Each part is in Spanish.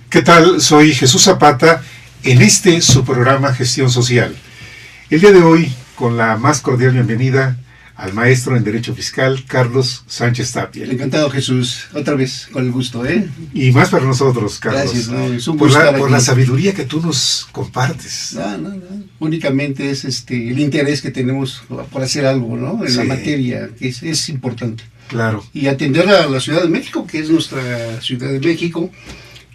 ¿Qué tal? Soy Jesús Zapata en su programa Gestión Social. El día de hoy, con la más cordial bienvenida al maestro en Derecho Fiscal, Carlos Sánchez Tapia. Encantado, Jesús. Otra vez, con el gusto, ¿eh? Y más para nosotros, Carlos. Gracias, no, es un gusto por la sabiduría que tú nos compartes. No. Únicamente es el interés que tenemos por hacer algo, ¿no? En la materia, que es importante. Claro. Y atender a la Ciudad de México, que es nuestra Ciudad de México,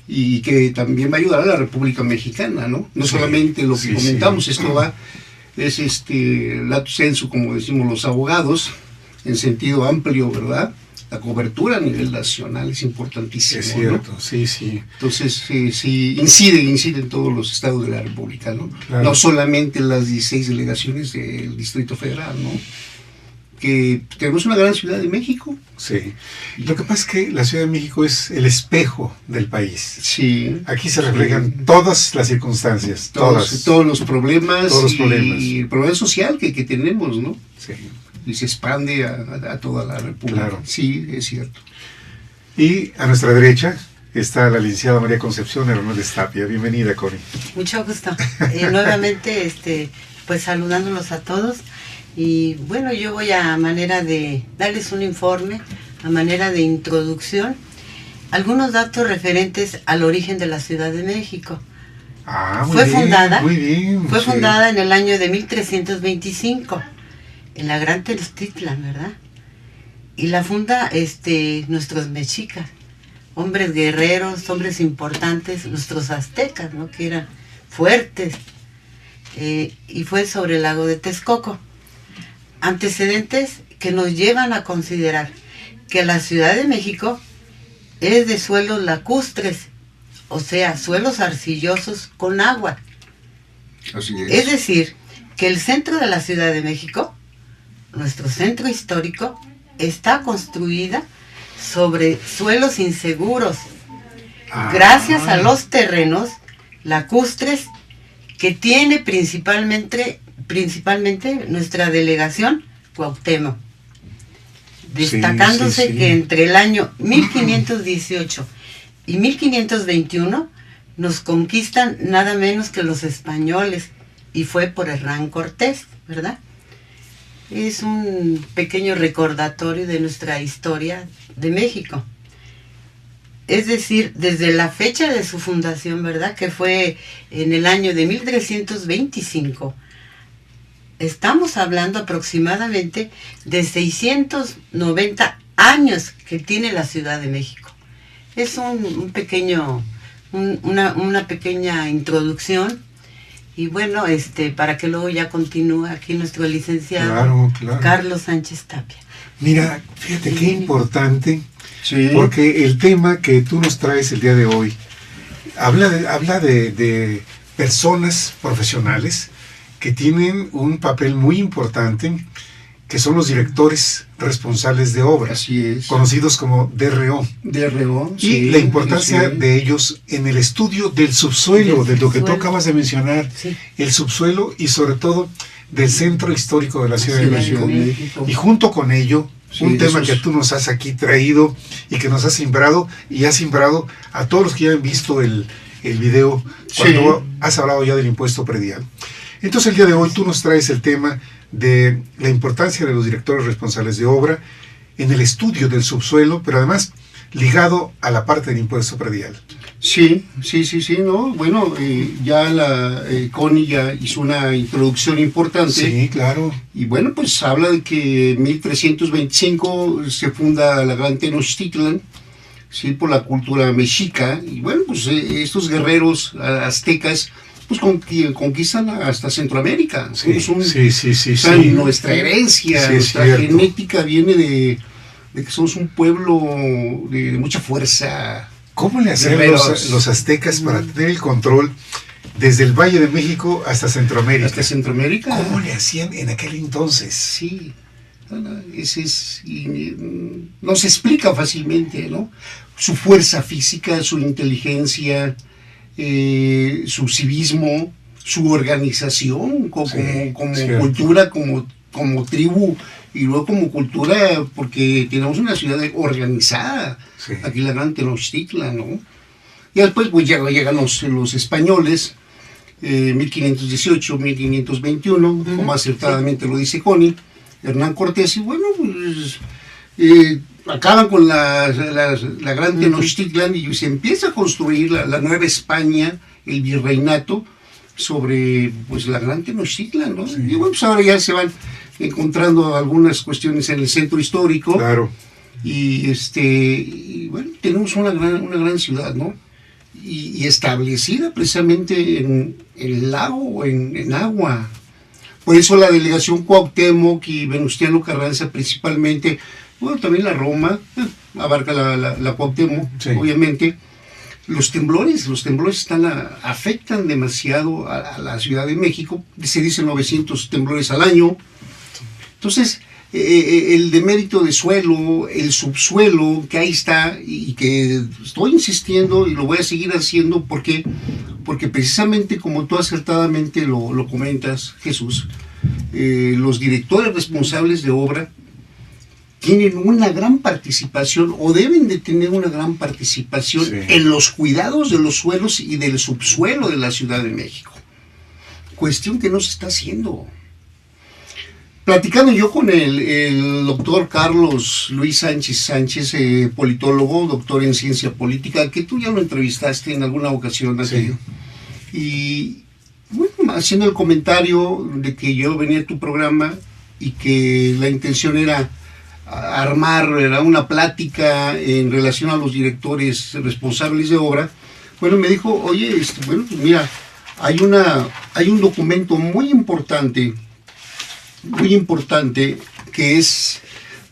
y que también va a ayudar a la República Mexicana, ¿no? No solamente lo que comentamos, esto va, es lato sensu, como decimos los abogados, en sentido amplio, ¿verdad? La cobertura a nivel nacional es importantísima. Es cierto, ¿no? Sí. Entonces, sí, incide en todos los estados de la República, ¿no? Claro. No solamente en las 16 delegaciones del Distrito Federal, ¿no? Que tenemos una gran Ciudad de México. Sí. Lo que pasa es que la Ciudad de México es el espejo del país. Sí. Aquí se reflejan todas las circunstancias, todos los problemas. Todos los problemas. Y el problema social que tenemos, ¿no? Sí. Y se expande a toda la República. Claro. Sí, es cierto. Y a nuestra derecha está la licenciada María Concepción Hernández Tapia. Bienvenida, Connie. Mucho gusto. Nuevamente, pues saludándolos a todos. Y bueno, yo voy a manera de darles un informe, a manera de introducción, algunos datos referentes al origen de la Ciudad de México. Fue fundada en el año de 1325, en la Gran Tenochtitlan, ¿verdad? Y la funda nuestros mexicas, hombres guerreros, hombres importantes, nuestros aztecas, ¿no? Que eran fuertes, y fue sobre el lago de Texcoco. Antecedentes que nos llevan a considerar que la Ciudad de México es de suelos lacustres, o sea, suelos arcillosos con agua. Así es. Es decir, que el centro de la Ciudad de México, nuestro centro histórico, está construida sobre suelos inseguros, gracias a los terrenos lacustres que tiene principalmente nuestra delegación Cuauhtémoc, destacándose que entre el año 1518 y 1521 nos conquistan nada menos que los españoles, y fue por Hernán Cortés, ¿verdad? Es un pequeño recordatorio de nuestra historia de México. Es decir, desde la fecha de su fundación, ¿verdad? Que fue en el año de 1325. Estamos hablando aproximadamente de 690 años que tiene la Ciudad de México. Es una pequeña introducción, y bueno, para que luego ya continúe aquí nuestro licenciado claro. Carlos Sánchez Tapia. Mira, fíjate qué importante, porque el tema que tú nos traes el día de hoy habla de personas profesionales que tienen un papel muy importante, que son los directores responsables de obra, así es, conocidos como DRO. Y la importancia de ellos en el estudio del subsuelo, de lo que tú acabas de mencionar, el subsuelo, y sobre todo del centro histórico de la Ciudad de México. Y junto con ello, un tema que tú nos has aquí traído y que nos has simbrado, y has simbrado a todos los que ya han visto el video, cuando has hablado ya del impuesto predial. Entonces el día de hoy tú nos traes el tema de la importancia de los directores responsables de obra en el estudio del subsuelo, pero además ligado a la parte del impuesto predial. Sí, ¿no? Bueno, ya Connie ya hizo una introducción importante. Sí, claro. Y bueno, pues habla de que en 1325 se funda la Gran Tenochtitlan, sí, por la cultura mexica. Y bueno, pues estos guerreros aztecas pues conquistan hasta Centroamérica. Nuestra herencia, nuestra genética viene de que somos un pueblo de mucha fuerza. ¿Cómo le hacían los aztecas para tener el control desde el Valle de México hasta Centroamérica? ¿Cómo le hacían en aquel entonces? Sí, no se explica fácilmente, ¿no? Su fuerza física, su inteligencia, su civismo, su organización como cultura, como tribu, y luego como cultura, porque tenemos una ciudad organizada, aquí la Gran Tenochtitlan, ¿no? Y después pues llegan los españoles, 1518, 1521, como acertadamente lo dice Connie, Hernán Cortés, y bueno, pues acaban con la gran Tenochtitlan y se empieza a construir la Nueva España, el virreinato, sobre pues la gran Tenochtitlan, ¿no? Sí. Y bueno, pues ahora ya se van encontrando algunas cuestiones en el centro histórico. Claro. Y bueno, tenemos una gran ciudad, ¿no? Y establecida precisamente en el lago, en agua. Por eso la delegación Cuauhtémoc y Venustiano Carranza principalmente, bueno, también la Roma, abarca la Cuauhtémoc, sí. Obviamente. Los temblores afectan demasiado a la Ciudad de México, se dice 900 temblores al año. Entonces, el demérito de suelo, el subsuelo, que ahí está, y que estoy insistiendo y lo voy a seguir haciendo, porque precisamente como tú acertadamente lo comentas, Jesús, los directores responsables de obra tienen una gran participación, o deben de tener una gran participación, sí, en los cuidados de los suelos y del subsuelo de la Ciudad de México. Cuestión que no se está haciendo. Platicando yo con el doctor Carlos Luis Sánchez, politólogo, doctor en ciencia política, que tú ya lo entrevistaste en alguna ocasión, sí, y bueno, haciendo el comentario de que yo venía a tu programa y que la intención era armar una plática en relación a los directores responsables de obra, bueno, me dijo, oye, bueno, pues mira, hay un documento muy importante, que es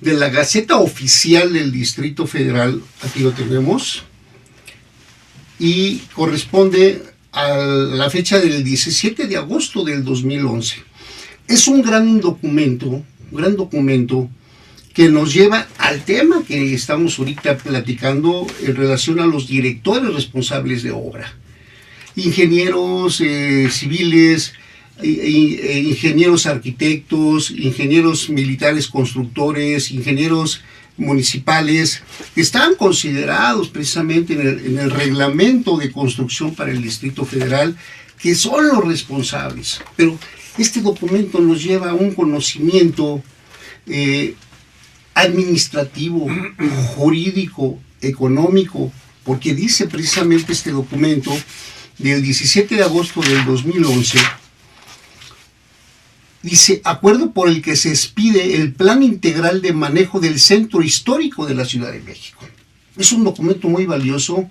de la Gaceta Oficial del Distrito Federal, aquí lo tenemos, y corresponde a la fecha del 17 de agosto del 2011. Es un gran documento, que nos lleva al tema que estamos ahorita platicando en relación a los directores responsables de obra. Ingenieros civiles, ingenieros arquitectos, ingenieros militares constructores, ingenieros municipales, están considerados precisamente en el reglamento de construcción para el Distrito Federal, que son los responsables. Pero este documento nos lleva a un conocimiento administrativo, jurídico, económico, porque dice precisamente este documento del 17 de agosto del 2011, dice, acuerdo por el que se expide el Plan Integral de Manejo del Centro Histórico de la Ciudad de México. Es un documento muy valioso,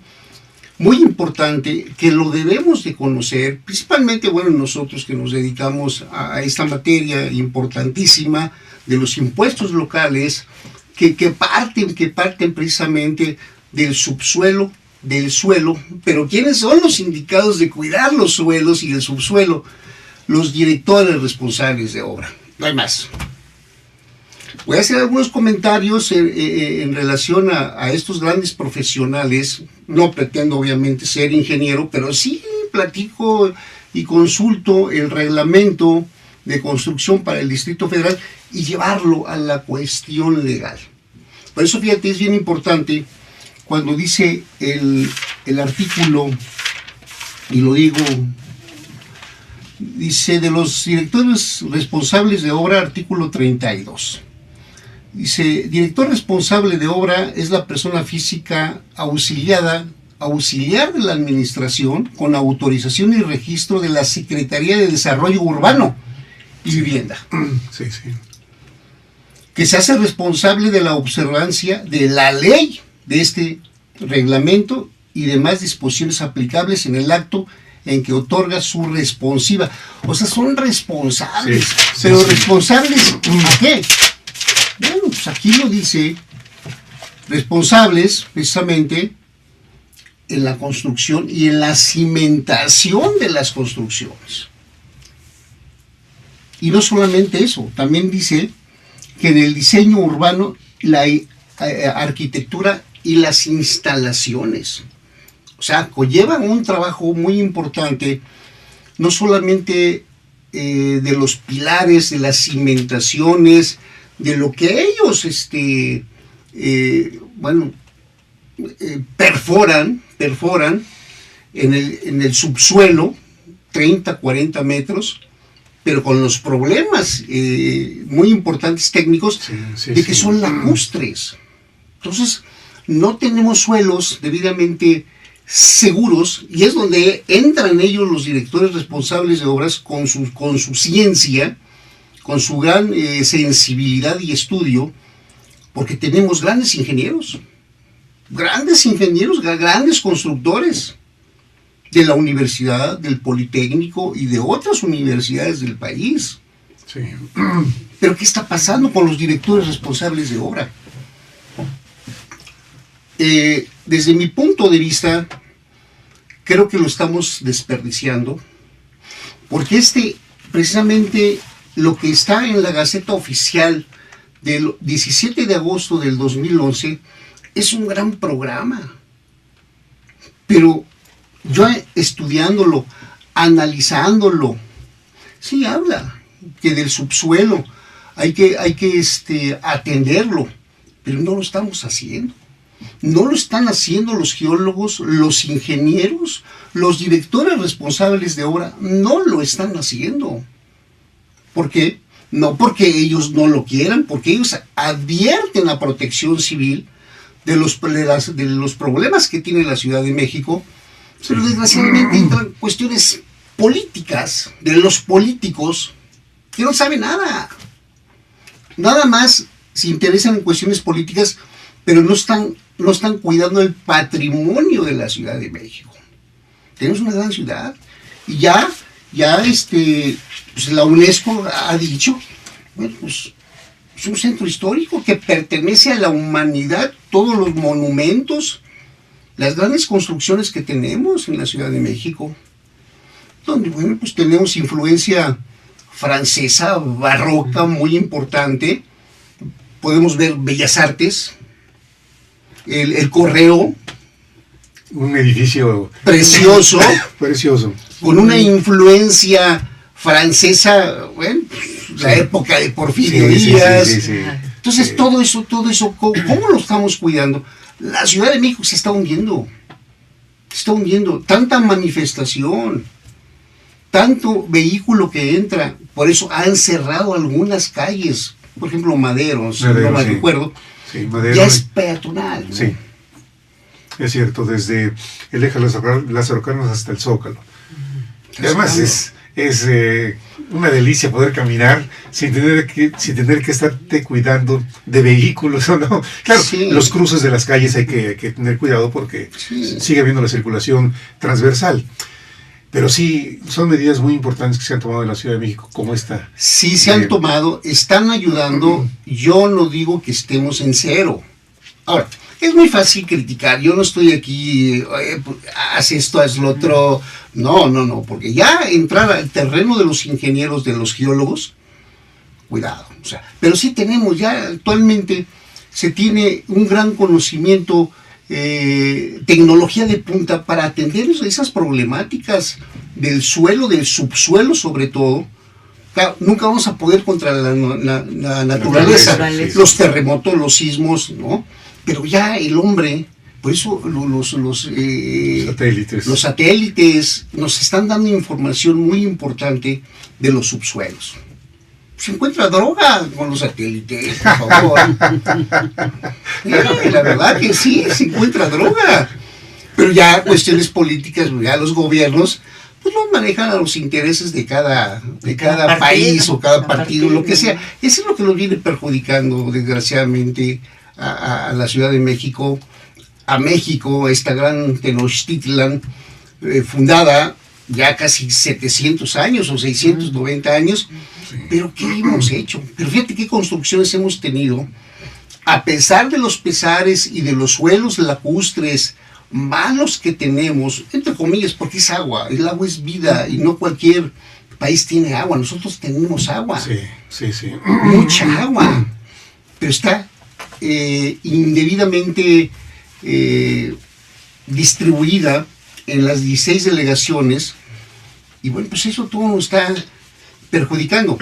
muy importante, que lo debemos de conocer, principalmente, bueno, nosotros que nos dedicamos a esta materia importantísima de los impuestos locales, que parten precisamente del subsuelo, del suelo. Pero ¿quiénes son los indicados de cuidar los suelos y el subsuelo? Los directores responsables de obra, no hay más. Voy a hacer algunos comentarios en relación a estos grandes profesionales. No pretendo obviamente ser ingeniero, pero sí platico y consulto el reglamento de construcción para el Distrito Federal y llevarlo a la cuestión legal. Por eso, fíjate, es bien importante cuando dice el artículo, y lo digo, dice de los directores responsables de obra, artículo 32. Dice, director responsable de obra es la persona física auxiliar de la administración con autorización y registro de la Secretaría de Desarrollo Urbano y Vivienda. Sí, sí. Que se hace responsable de la observancia de la ley de este reglamento y demás disposiciones aplicables en el acto en que otorga su responsiva. O sea, son responsables. Sí, pero sí. ¿Responsables a qué? Bueno, pues aquí lo dice, responsables precisamente en la construcción y en la cimentación de las construcciones. Y no solamente eso, también dice que en el diseño urbano, la arquitectura y las instalaciones. O sea, conllevan un trabajo muy importante, no solamente de los pilares, de las cimentaciones, de lo que ellos perforan, en el subsuelo, 30, 40 metros, pero con los problemas muy importantes técnicos de que son lacustres. Entonces, no tenemos suelos debidamente seguros, y es donde entran ellos los directores responsables de obras con su ciencia, con su gran sensibilidad y estudio, porque tenemos grandes ingenieros, grandes constructores de la universidad, del Politécnico y de otras universidades del país. Sí. Pero ¿qué está pasando con los directores responsables de obra? Desde mi punto de vista, creo que lo estamos desperdiciando, porque precisamente lo que está en la Gaceta Oficial del 17 de agosto del 2011 es un gran programa, pero yo estudiándolo, analizándolo, sí habla que del subsuelo hay que atenderlo, pero no lo estamos haciendo. No lo están haciendo los geólogos, los ingenieros, los directores responsables de obra, no lo están haciendo. ¿Por qué? No porque ellos no lo quieran, porque ellos advierten a Protección Civil de los problemas que tiene la Ciudad de México, pero desgraciadamente entran cuestiones políticas de los políticos que no saben nada. Nada más se interesan en cuestiones políticas, pero no están cuidando el patrimonio de la Ciudad de México. Tenemos una gran ciudad y ya pues la UNESCO ha dicho, bueno, pues es un centro histórico que pertenece a la humanidad, todos los monumentos, las grandes construcciones que tenemos en la Ciudad de México, donde, bueno, pues tenemos influencia francesa, barroca, muy importante. Podemos ver Bellas Artes, el Correo, un edificio precioso, con una influencia francesa, bueno, la época de Porfirio Díaz. Entonces, todo eso, ¿cómo lo estamos cuidando? La Ciudad de México se está hundiendo, tanta manifestación, tanto vehículo que entra, por eso han cerrado algunas calles, por ejemplo Madero, si no mal recuerdo, ya es peatonal, ¿no? Sí, es cierto, desde el eje Lázaro Cárdenas hasta el Zócalo. Y además es una delicia poder caminar sin tener que estarte cuidando de vehículos o no. Claro, los cruces de las calles hay que tener cuidado porque sigue habiendo la circulación transversal. Pero sí, son medidas muy importantes que se han tomado en la Ciudad de México, como esta. Sí, se han tomado, están ayudando. Yo no digo que estemos en cero. Ahora, es muy fácil criticar. Yo no estoy aquí, haz esto, haz lo otro. No, porque ya entrar al terreno de los ingenieros, de los geólogos, cuidado. O sea, pero sí tenemos, ya actualmente se tiene un gran conocimiento, tecnología de punta para atender esas problemáticas del suelo, del subsuelo sobre todo. Claro, nunca vamos a poder contra la naturaleza, los terremotos, los sismos, ¿no? Pero ya el hombre, por eso los satélites nos están dando información muy importante de los subsuelos. Se encuentra droga con los satélites, por favor. La verdad que sí, se encuentra droga. Pero ya cuestiones políticas, ya los gobiernos pues los manejan a los intereses de cada país o cada partido, lo que sea. Eso es lo que nos viene perjudicando, desgraciadamente, a la Ciudad de México, a México, esta gran Tenochtitlan, fundada ya casi 700 años o 690 años. Pero ¿qué hemos hecho? Pero fíjate qué construcciones hemos tenido, a pesar de los pesares y de los suelos lacustres malos que tenemos, entre comillas, porque es agua, el agua es vida y no cualquier país tiene agua, nosotros tenemos agua, mucha agua, pero está indebidamente distribuida en las 16 delegaciones, y bueno, pues eso todo nos está perjudicando.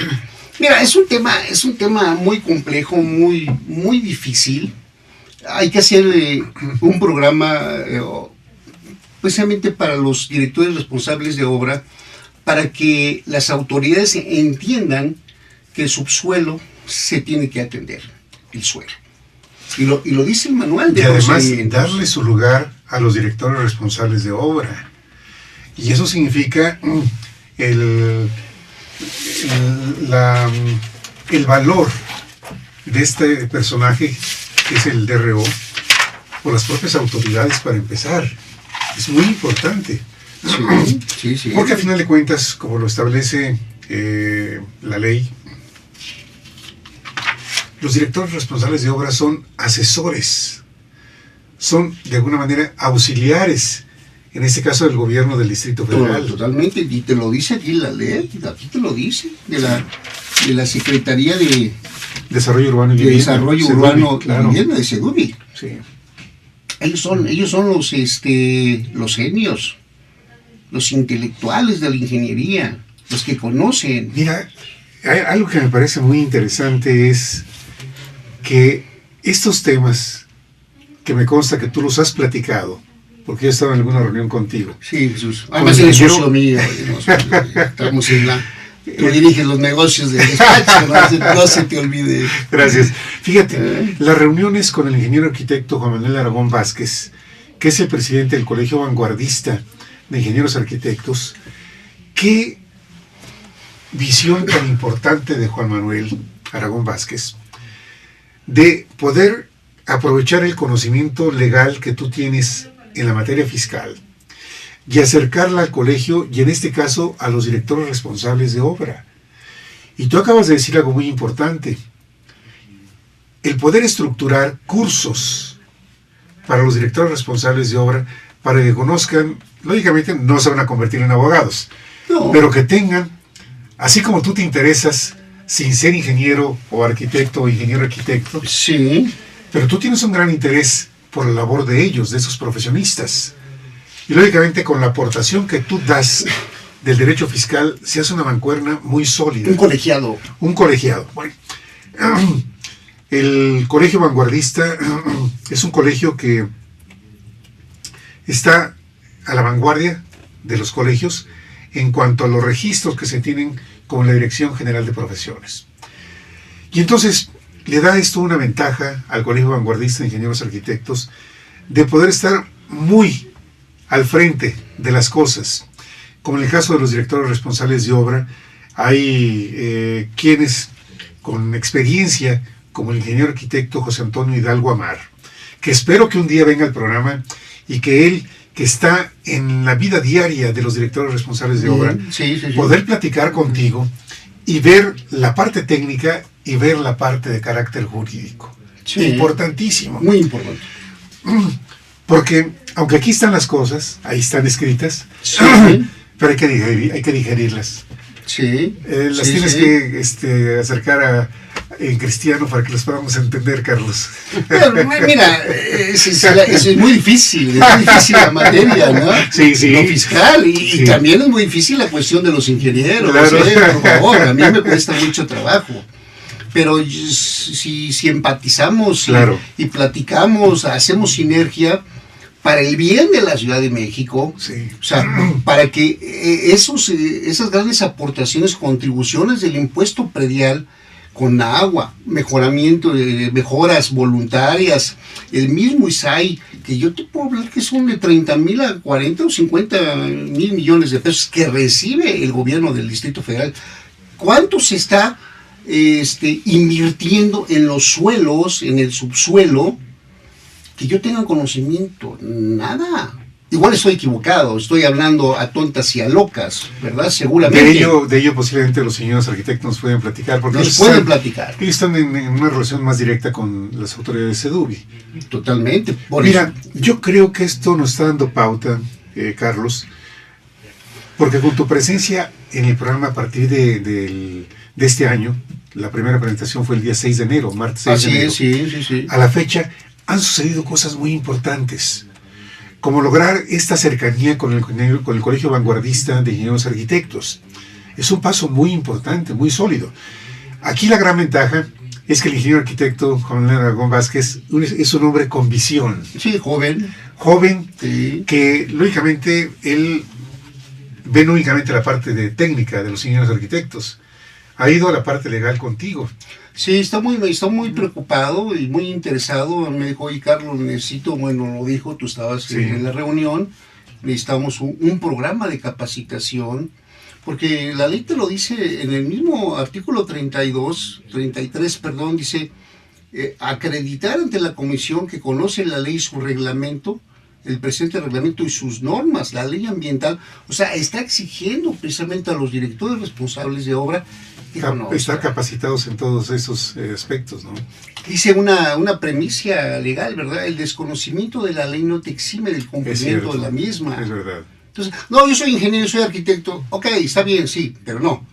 Mira, es un tema muy complejo, muy difícil. Hay que hacer un programa precisamente para los directores responsables de obra, para que las autoridades entiendan que el subsuelo se tiene que atender, el suelo. Y lo dice el manual de procedimientos. Y además darle su lugar a los directores responsables de obra. Y eso significa el valor de este personaje, que es el DRO, por las propias autoridades para empezar. Es muy importante. Sí. Porque al final de cuentas, como lo establece la ley, los directores responsables de obra son asesores, son de alguna manera auxiliares, en este caso del gobierno del Distrito Federal. Totalmente, y te lo dice aquí la ley, aquí te lo dice, de la Secretaría de Desarrollo Urbano y Vivienda. Desarrollo Urbano y claro. Vivienda, de Seduvi. Sí. Ellos son los genios, los intelectuales de la ingeniería, los que conocen. Mira, algo que me parece muy interesante es que estos temas, que me consta que tú los has platicado, porque yo estaba en alguna reunión contigo. Sí, Jesús. Además eres socio mío. Estamos en la... Tú diriges los negocios del despacho, no se te olvide. Gracias. Fíjate, las reuniones con el ingeniero arquitecto Juan Manuel Aragón Vázquez, que es el presidente del Colegio Vanguardista de Ingenieros Arquitectos, qué visión tan importante de Juan Manuel Aragón Vázquez, de poder aprovechar el conocimiento legal que tú tienes en la materia fiscal y acercarla al colegio, y en este caso a los directores responsables de obra. Y tú acabas de decir algo muy importante: el poder estructurar cursos para los directores responsables de obra, para que conozcan, lógicamente no se van a convertir en abogados, no, pero que tengan, así como tú te interesas sin ser ingeniero o arquitecto o ingeniero arquitecto, sí, pero tú tienes un gran interés por la labor de ellos, de esos profesionistas. Y lógicamente con la aportación que tú das del derecho fiscal, se hace una mancuerna muy sólida. Un colegiado. Un colegiado. Bueno, el Colegio Vanguardista es un colegio que está a la vanguardia de los colegios en cuanto a los registros que se tienen con la Dirección General de Profesiones. Y entonces le da esto una ventaja al Colegio Vanguardista de Ingenieros Arquitectos de poder estar muy al frente de las cosas. Como en el caso de los directores responsables de obra, hay quienes con experiencia, como el ingeniero arquitecto José Antonio Hidalgo Amar, que espero que un día venga al programa y que él, que está en la vida diaria de los directores responsables de obra, poder platicar contigo y ver la parte técnica y ver la parte de carácter jurídico. Sí, importantísimo. Muy importante. Porque, aunque aquí están las cosas, ahí están escritas, pero hay que digerirlas. Sí. Las tienes que acercar en cristiano para que las podamos entender, Carlos. Pero, mira, es muy difícil la materia, ¿no? Sí. Lo fiscal, y también es muy difícil la cuestión de los ingenieros, claro. Por favor, a mí me cuesta mucho trabajo. Pero si empatizamos y platicamos, hacemos sinergia para el bien de la Ciudad de México, o sea, para que esas grandes aportaciones, contribuciones del impuesto predial con agua, mejoras voluntarias, el mismo ISAI, que yo te puedo hablar que son de 30,000 a 40 o 50,000 millones de pesos que recibe el gobierno del Distrito Federal. ¿Cuánto se está invirtiendo en los suelos, en el subsuelo? Que yo tenga conocimiento, nada. Igual estoy equivocado, estoy hablando a tontas y a locas, ¿verdad? Seguramente. De ello posiblemente los señores arquitectos nos pueden platicar. Porque ellos platicar. Ellos están en una relación más directa con las autoridades de Seduvi. Totalmente. Mira, yo creo que esto nos está dando pauta, Carlos, porque con tu presencia en el programa a partir de este año, la primera presentación fue el día 6 de enero, martes 6 de enero. Sí. A la fecha han sucedido cosas muy importantes, como lograr esta cercanía con el Colegio Vanguardista de Ingenieros Arquitectos. Es un paso muy importante, muy sólido. Aquí la gran ventaja es que el ingeniero arquitecto Juan Manuel Aragón Vázquez es un hombre con visión. Sí, joven. joven, que lógicamente él ve no únicamente la parte de técnica de los ingenieros arquitectos, ha ido a la parte legal contigo. Sí, está muy preocupado y muy interesado. Me dijo, oye Carlos, necesito, bueno, lo dijo, tú estabas en la reunión, necesitamos un programa de capacitación, porque la ley te lo dice en el mismo artículo 33, perdón, dice, acreditar ante la comisión que conoce la ley y su reglamento, el presente reglamento y sus normas, la ley ambiental, o sea, está exigiendo precisamente a los directores responsables de obra estar capacitados en todos esos aspectos, ¿no? Dice una premisa legal, ¿verdad? El desconocimiento de la ley no te exime del cumplimiento de la misma. Es verdad. Entonces, no, yo soy ingeniero, soy arquitecto, ok, está bien, sí, pero no.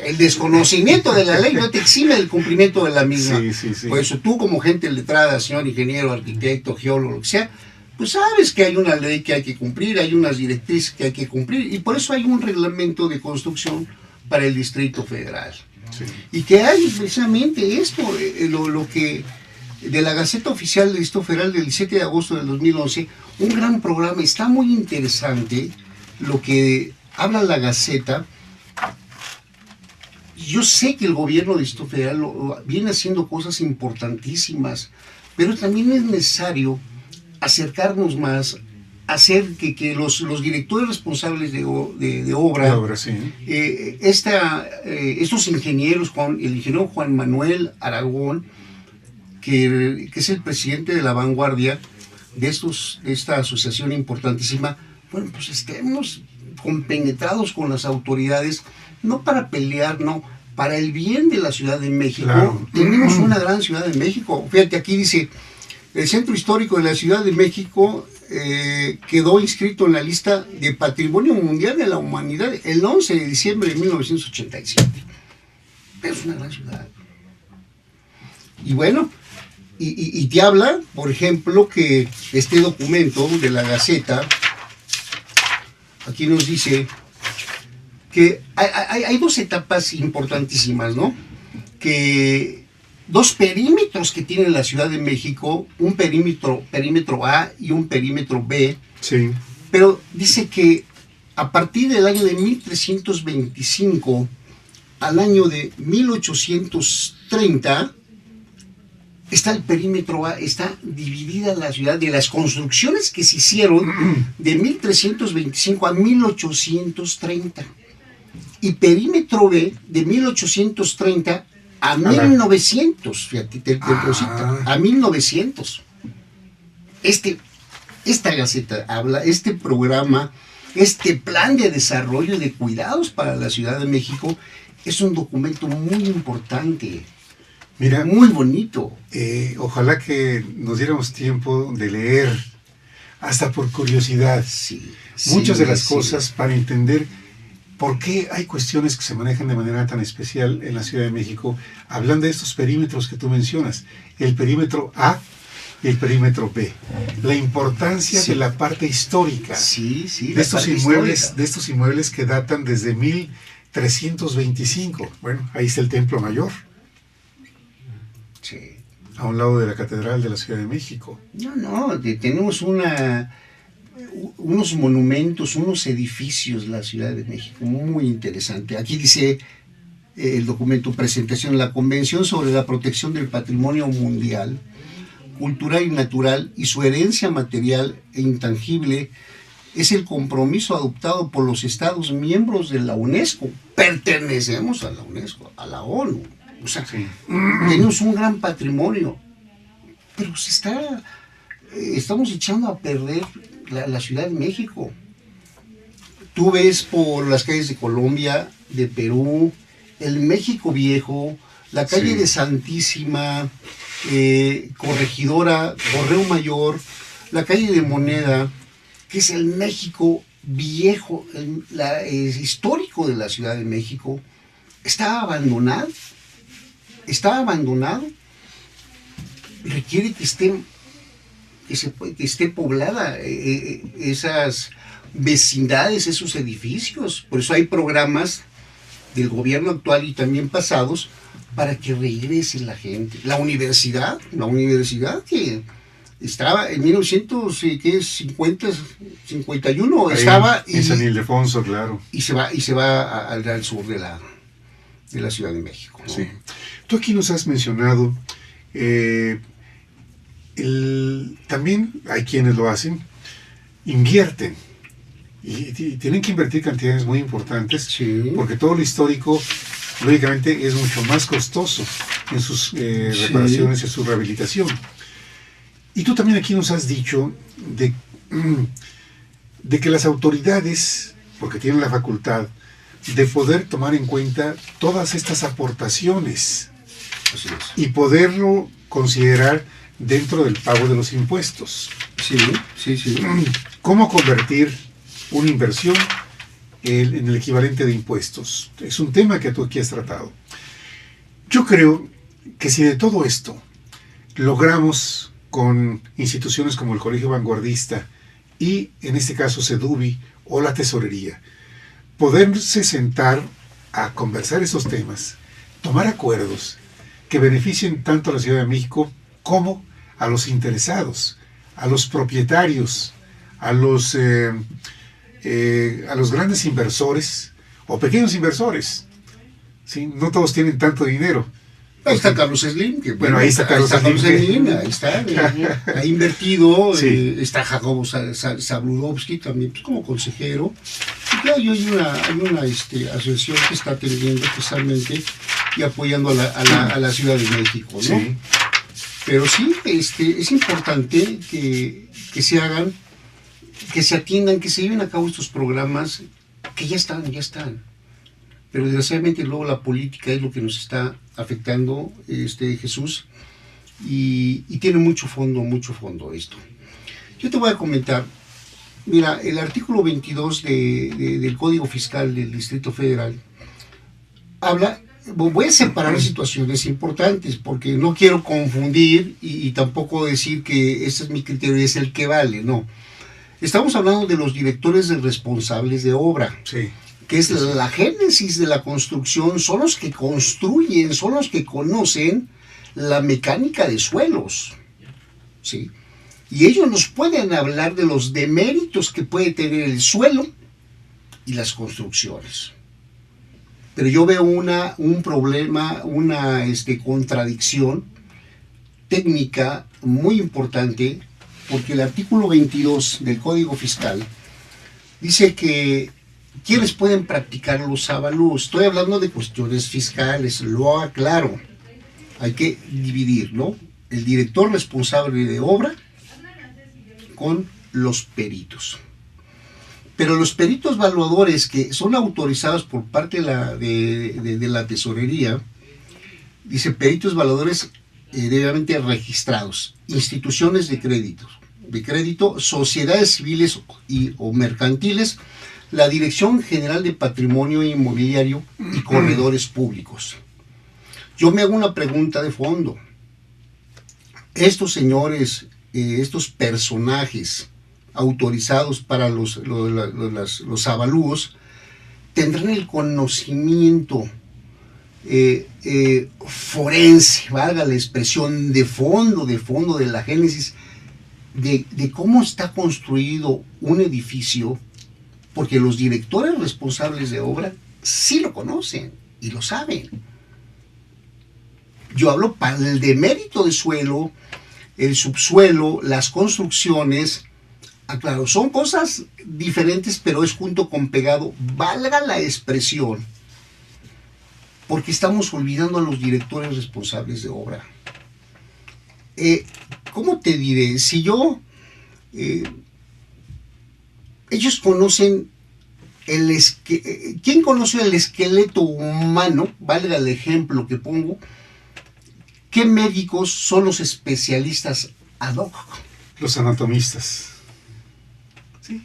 El desconocimiento de la ley no te exime del cumplimiento de la misma. Sí. Por eso tú como gente letrada, señor ingeniero, arquitecto, geólogo, lo que sea, pues sabes que hay una ley que hay que cumplir, hay unas directrices que hay que cumplir, y por eso hay un reglamento de construcción para el Distrito Federal. Sí. Y que hay precisamente esto, lo que de la Gaceta Oficial del Distrito Federal del 17 de agosto del 2011, un gran programa, está muy interesante lo que habla la Gaceta. Yo sé que el gobierno del Distrito Federal viene haciendo cosas importantísimas, pero también es necesario acercarnos más, hacer que los directores responsables de obra, sí. Estos ingenieros, el ingeniero Juan Manuel Aragón, que es el presidente de la vanguardia de esta asociación importantísima, bueno, pues estemos compenetrados con las autoridades, no para pelear, no, para el bien de la Ciudad de México. Claro. Tenemos una gran Ciudad de México. Fíjate, aquí dice, el Centro Histórico de la Ciudad de México quedó inscrito en la lista de Patrimonio Mundial de la Humanidad el 11 de diciembre de 1987. Pero es una gran ciudad. Y bueno, y te habla, por ejemplo, que este documento de la Gaceta, aquí nos dice que hay dos etapas importantísimas, ¿no? Que dos perímetros que tiene la Ciudad de México, un perímetro A y un perímetro B. Sí. Pero dice que a partir del año de 1325 al año de 1830 está el perímetro A, está dividida la ciudad de las construcciones que se hicieron de 1325 a 1830. Y perímetro B de 1830 a 1900, fíjate, a 1900. Esta Gaceta habla, este programa, este plan de desarrollo de cuidados para la Ciudad de México es un documento muy importante. Mira, muy bonito. Ojalá que nos diéramos tiempo de leer, hasta por curiosidad, muchas de las cosas para entender por qué hay cuestiones que se manejan de manera tan especial en la Ciudad de México, hablando de estos perímetros que tú mencionas, el perímetro A y el perímetro B, la importancia de la parte histórica, de estos inmuebles que datan desde 1325. Bueno, ahí está el Templo Mayor, a un lado de la Catedral de la Ciudad de México. No, tenemos unos monumentos, unos edificios en la Ciudad de México, muy interesante. Aquí dice el documento presentación de la Convención sobre la Protección del Patrimonio Mundial, Cultural y Natural y su herencia material e intangible es el compromiso adoptado por los Estados miembros de la UNESCO. Pertenecemos a la UNESCO, a la ONU. O sea, tenemos un gran patrimonio, pero estamos echando a perder la Ciudad de México. Tú ves por las calles de Colombia, de Perú, el México Viejo, la calle de Santísima, Corregidora, Correo Mayor, la calle de Moneda, que es el México Viejo, histórico de la Ciudad de México, está abandonado. Requiere que esté poblada esas vecindades, esos edificios. Por eso hay programas del gobierno actual y también pasados para que regrese la gente. La universidad que Estaba en 1951, ahí, estaba en San Ildefonso, claro. Y se va al sur de la Ciudad de México, ¿no? Sí. Tú aquí nos has mencionado, también hay quienes lo hacen, invierten. Y tienen que invertir cantidades muy importantes, sí, porque todo lo histórico, lógicamente, es mucho más costoso en sus reparaciones, en su rehabilitación. Y tú también aquí nos has dicho de que las autoridades, porque tienen la facultad de poder tomar en cuenta todas estas aportaciones. Así es. Y poderlo considerar dentro del pago de los impuestos. Sí, sí, sí. ¿Cómo convertir una inversión en el equivalente de impuestos? Es un tema que tú aquí has tratado. Yo creo que si de todo esto logramos con instituciones como el Colegio Vanguardista y en este caso CEDUBI o la Tesorería, poderse sentar a conversar esos temas, tomar acuerdos que beneficien tanto a la Ciudad de México como a los interesados, a los propietarios, a los grandes inversores o pequeños inversores. ¿Sí? No todos tienen tanto dinero. Ahí está Carlos Slim, que bueno, ahí está Carlos Slim, ahí está, ha invertido, sí. Está Jacobo Zabludovsky también, pues, como consejero. Y claro, hay una asociación que está atendiendo precisamente y apoyando a la Ciudad de México, ¿no? Sí. Pero sí, es importante que se hagan, que se atiendan, que se lleven a cabo estos programas que ya están. Pero desgraciadamente luego la política es lo que nos está afectando, Jesús, y tiene mucho fondo esto. Yo te voy a comentar, mira, el artículo 22 del Código Fiscal del Distrito Federal habla, voy a separar situaciones importantes, porque no quiero confundir y tampoco decir que ese es mi criterio y es el que vale, no. Estamos hablando de los directores responsables de obra. Sí. Que es la génesis de la construcción, son los que construyen, son los que conocen la mecánica de suelos, ¿sí? Y ellos nos pueden hablar de los deméritos que puede tener el suelo y las construcciones. Pero yo veo un problema, una contradicción técnica muy importante, porque el artículo 22 del Código Fiscal dice que ¿quiénes pueden practicar los avalúos? Estoy hablando de cuestiones fiscales, lo aclaro. Hay que dividir, ¿no? El director responsable de obra con los peritos. Pero los peritos evaluadores que son autorizados por parte de la tesorería, dice peritos evaluadores debidamente registrados, instituciones de crédito, sociedades civiles o mercantiles, la Dirección General de Patrimonio Inmobiliario y Corredores Públicos. Yo me hago una pregunta de fondo. Estos señores, estos personajes autorizados para los avalúos, tendrán el conocimiento forense, valga la expresión, de fondo de la génesis, de cómo está construido un edificio, porque los directores responsables de obra sí lo conocen y lo saben. Yo hablo para el demérito de suelo, el subsuelo, las construcciones. Claro, son cosas diferentes, pero es junto con pegado, valga la expresión, porque estamos olvidando a los directores responsables de obra. ¿Cómo te diré? Si yo... ellos conocen ¿quién conoce el esqueleto humano? Valga el ejemplo que pongo. ¿Qué médicos son los especialistas ad hoc? Los anatomistas. Sí,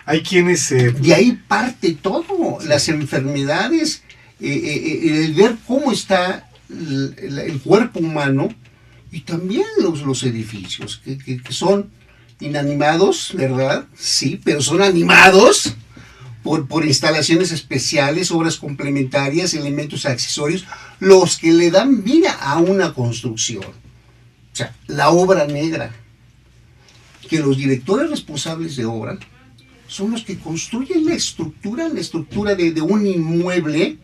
hay quienes... De ahí parte todo, sí. Las enfermedades, el ver cómo está el cuerpo humano y también los edificios, que son inanimados, ¿verdad? Sí, pero son animados por instalaciones especiales, obras complementarias, elementos accesorios, los que le dan vida a una construcción. O sea, la obra negra. que los directores responsables de obra son los que construyen la estructura de un inmueble,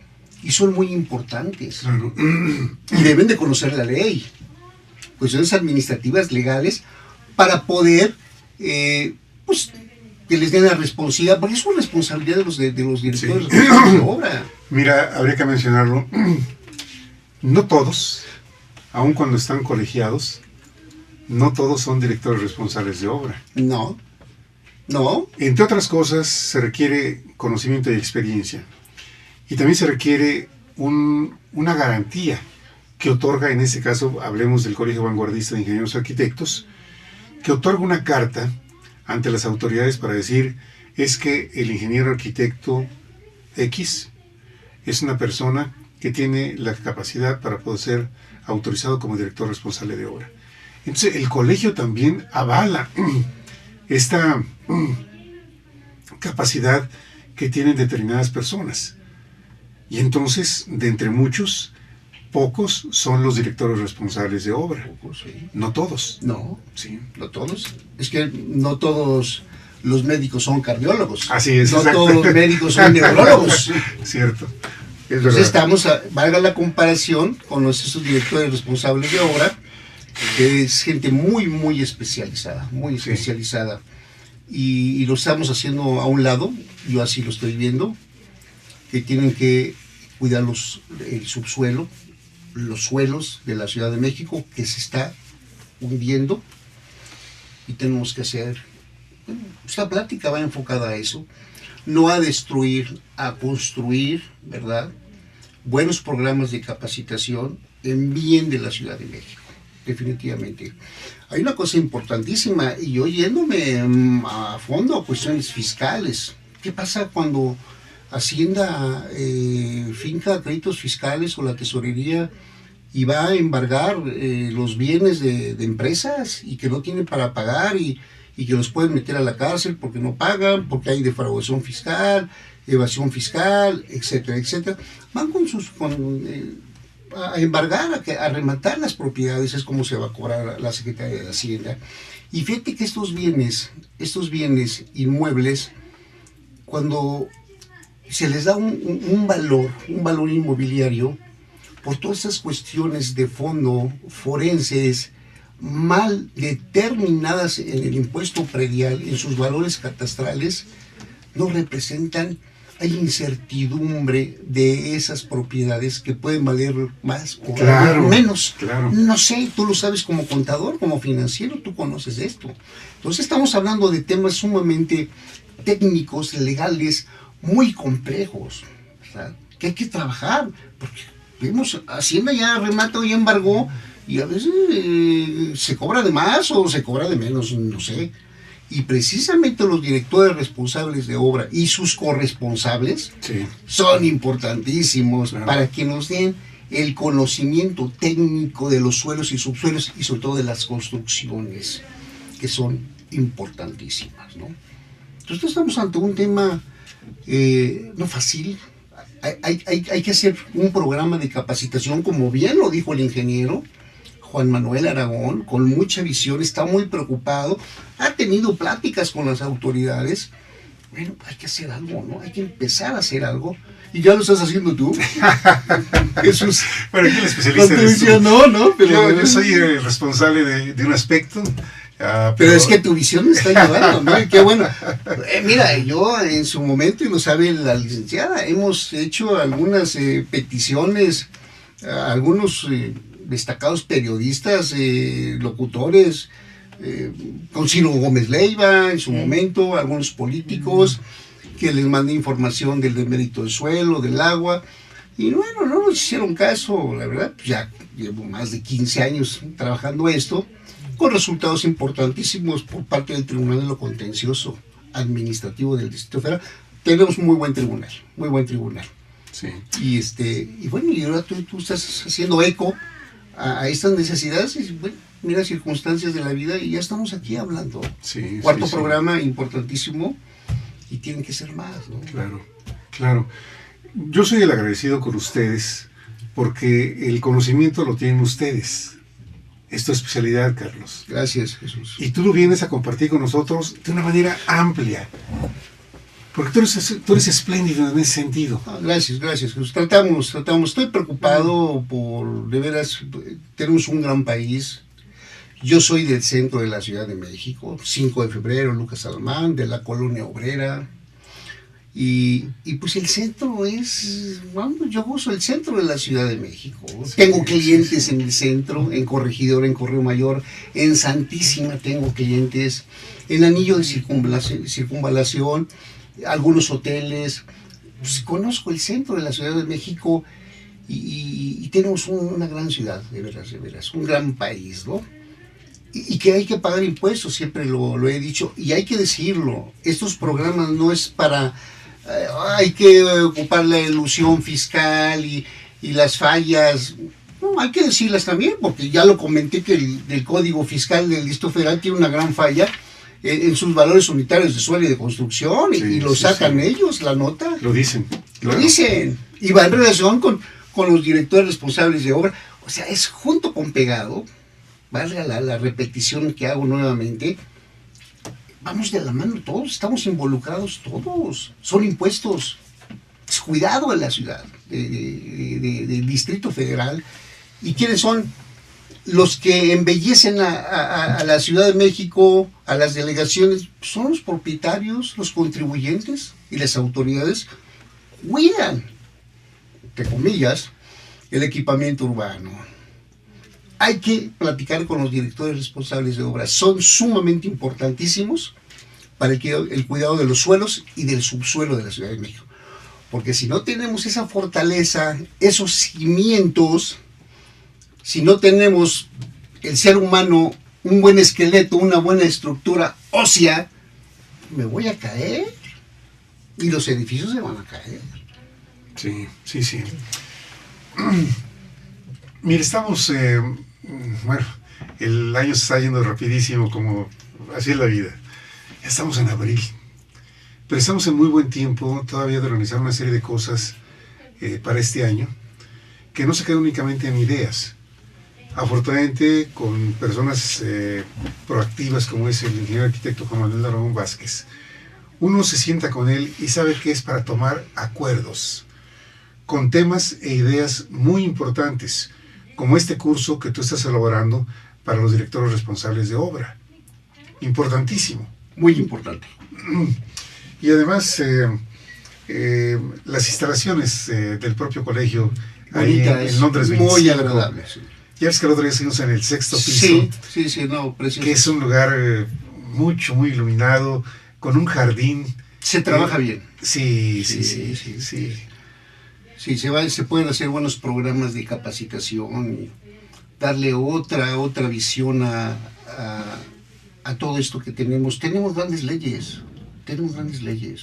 y son muy importantes. Claro. Y deben de conocer la ley, cuestiones administrativas, legales, para poder, pues, que les den la responsabilidad, porque es una responsabilidad de los directores responsables de obra. Mira, habría que mencionarlo, no todos, aun cuando están colegiados, no todos son directores responsables de obra. No. Entre otras cosas, se requiere conocimiento y experiencia. Y también se requiere una garantía que otorga, en este caso, hablemos del Colegio Vanguardista de Ingenieros Arquitectos, que otorga una carta ante las autoridades para decir, es que el ingeniero arquitecto X es una persona que tiene la capacidad para poder ser autorizado como director responsable de obra. Entonces, el colegio también avala esta capacidad que tienen determinadas personas. Y entonces, de entre muchos, pocos son los directores responsables de obra. Pocos, sí. No todos. No, sí. No todos. Es que no todos los médicos son cardiólogos. Así es. No exacto. todos los médicos son neurólogos. Cierto. Entonces estamos, valga la comparación con estos directores responsables de obra, que es gente muy, muy especializada, muy especializada. Y lo estamos haciendo a un lado, yo así lo estoy viendo, que tienen que cuidar el subsuelo, los suelos de la Ciudad de México, que se está hundiendo, y tenemos que hacer, esta plática va enfocada a eso, no a destruir, a construir, ¿verdad?, buenos programas de capacitación en bien de la Ciudad de México, definitivamente. Hay una cosa importantísima, y yo yéndome a fondo a cuestiones fiscales. ¿Qué pasa cuando Hacienda finca créditos fiscales o la tesorería y va a embargar los bienes de empresas y que no tienen para pagar y que los pueden meter a la cárcel porque no pagan, porque hay defraudación fiscal, evasión fiscal, etcétera, etcétera? Van a embargar, a rematar las propiedades, es como se va a cobrar la Secretaría de Hacienda. Y fíjate que estos bienes inmuebles, cuando se les da un valor inmobiliario, por todas estas cuestiones de fondo forenses mal determinadas en el impuesto predial, en sus valores catastrales, no representan, hay incertidumbre de esas propiedades que pueden valer más o valer menos. Claro. No sé, tú lo sabes como contador, como financiero, tú conoces esto. Entonces estamos hablando de temas sumamente técnicos, legales, muy complejos, ¿verdad?, que hay que trabajar, porque vemos, Hacienda ya remata o ya embargó, y a veces se cobra de más o se cobra de menos, no sé. Y precisamente los directores responsables de obra y sus corresponsables son importantísimos para que nos den el conocimiento técnico de los suelos y subsuelos y sobre todo de las construcciones, que son importantísimas, ¿no? Entonces estamos ante un tema no fácil. Hay que hacer un programa de capacitación, como bien lo dijo el ingeniero Juan Manuel Aragón, con mucha visión, está muy preocupado, ha tenido pláticas con las autoridades. Bueno, hay que hacer algo, ¿no? Hay que empezar a hacer algo. Y ya lo estás haciendo tú. Jesús. Bueno, aquí el especialista eres tú. No, pero yo soy el responsable de un aspecto. Pero es que tu visión me está ayudando, ¿no? Qué bueno. Mira, yo en su momento, y lo sabe la licenciada, hemos hecho algunas peticiones a algunos destacados periodistas, locutores, con Ciro Gómez Leiva en su momento, algunos políticos, que les mandé información del demérito del suelo, del agua, y bueno, no nos hicieron caso, la verdad. Pues ya llevo más de 15 años trabajando esto, con resultados importantísimos por parte del Tribunal de lo Contencioso Administrativo del Distrito Federal. Tenemos un muy buen tribunal. Sí. Y bueno, y ahora tú estás haciendo eco a estas necesidades, y bueno, mira, circunstancias de la vida, y ya estamos aquí hablando. Cuarto programa importantísimo, y tienen que ser más, ¿no? Claro. Yo soy el agradecido con ustedes, porque el conocimiento lo tienen ustedes. es tu especialidad, Carlos. Gracias, Jesús. Y tú lo vienes a compartir con nosotros de una manera amplia. Porque tú eres espléndido en ese sentido. Gracias, Jesús. Tratamos. Estoy preocupado de veras, tenemos un gran país. Yo soy del centro de la Ciudad de México, 5 de febrero, Lucas Alamán, de la Colonia Obrera. Y pues el centro yo gozo el centro de la Ciudad de México. Sí, tengo clientes en el centro, en Corregidora, en Correo Mayor, en Santísima tengo clientes, en Anillo de Circunvalación, algunos hoteles. Pues conozco el centro de la Ciudad de México y tenemos una gran ciudad, de veras, un gran país, ¿no? Y que hay que pagar impuestos, siempre lo he dicho, y hay que decirlo. Estos programas no es para... hay que ocupar la ilusión fiscal y las fallas. No, hay que decirlas también, porque ya lo comenté que el Código Fiscal del Distrito Federal tiene una gran falla en sus valores unitarios de suelo y de construcción, y lo sacan ellos, la nota. Lo dicen. Lo dicen. Y va en relación con los directores responsables de obra. O sea, es junto con pegado. Valga la repetición que hago nuevamente, vamos de la mano todos, estamos involucrados todos, son impuestos, es cuidado de la ciudad, del Distrito Federal. ¿Y quiénes son los que embellecen a la Ciudad de México, a las delegaciones? Son los propietarios, los contribuyentes, y las autoridades cuidan, entre comillas, el equipamiento urbano. Hay que platicar con los directores responsables de obras. Son sumamente importantísimos para el cuidado de los suelos y del subsuelo de la Ciudad de México. Porque si no tenemos esa fortaleza, esos cimientos, si no tenemos el ser humano un buen esqueleto, una buena estructura ósea, me voy a caer. Y los edificios se van a caer. Sí. Mire, estamos... bueno, el año se está yendo rapidísimo, como así es la vida. Ya estamos en abril, pero estamos en muy buen tiempo todavía de organizar una serie de cosas para este año, que no se quedan únicamente en ideas. Afortunadamente, con personas proactivas como es el ingeniero arquitecto Juan Manuel Aragón Vázquez, uno se sienta con él y sabe que es para tomar acuerdos con temas e ideas muy importantes, como este curso que tú estás elaborando para los directores responsables de obra. Importantísimo. Muy importante. Y además, las instalaciones del propio colegio ahí en Londres 25, muy agradable. Sí. Ya ves que el otro día estuvimos en el 6º piso. Sí, no, precioso. Que es un lugar muy iluminado, con un jardín. Se trabaja bien. Sí. Sí, se pueden hacer buenos programas de capacitación y darle otra visión a todo esto que tenemos. Tenemos grandes leyes,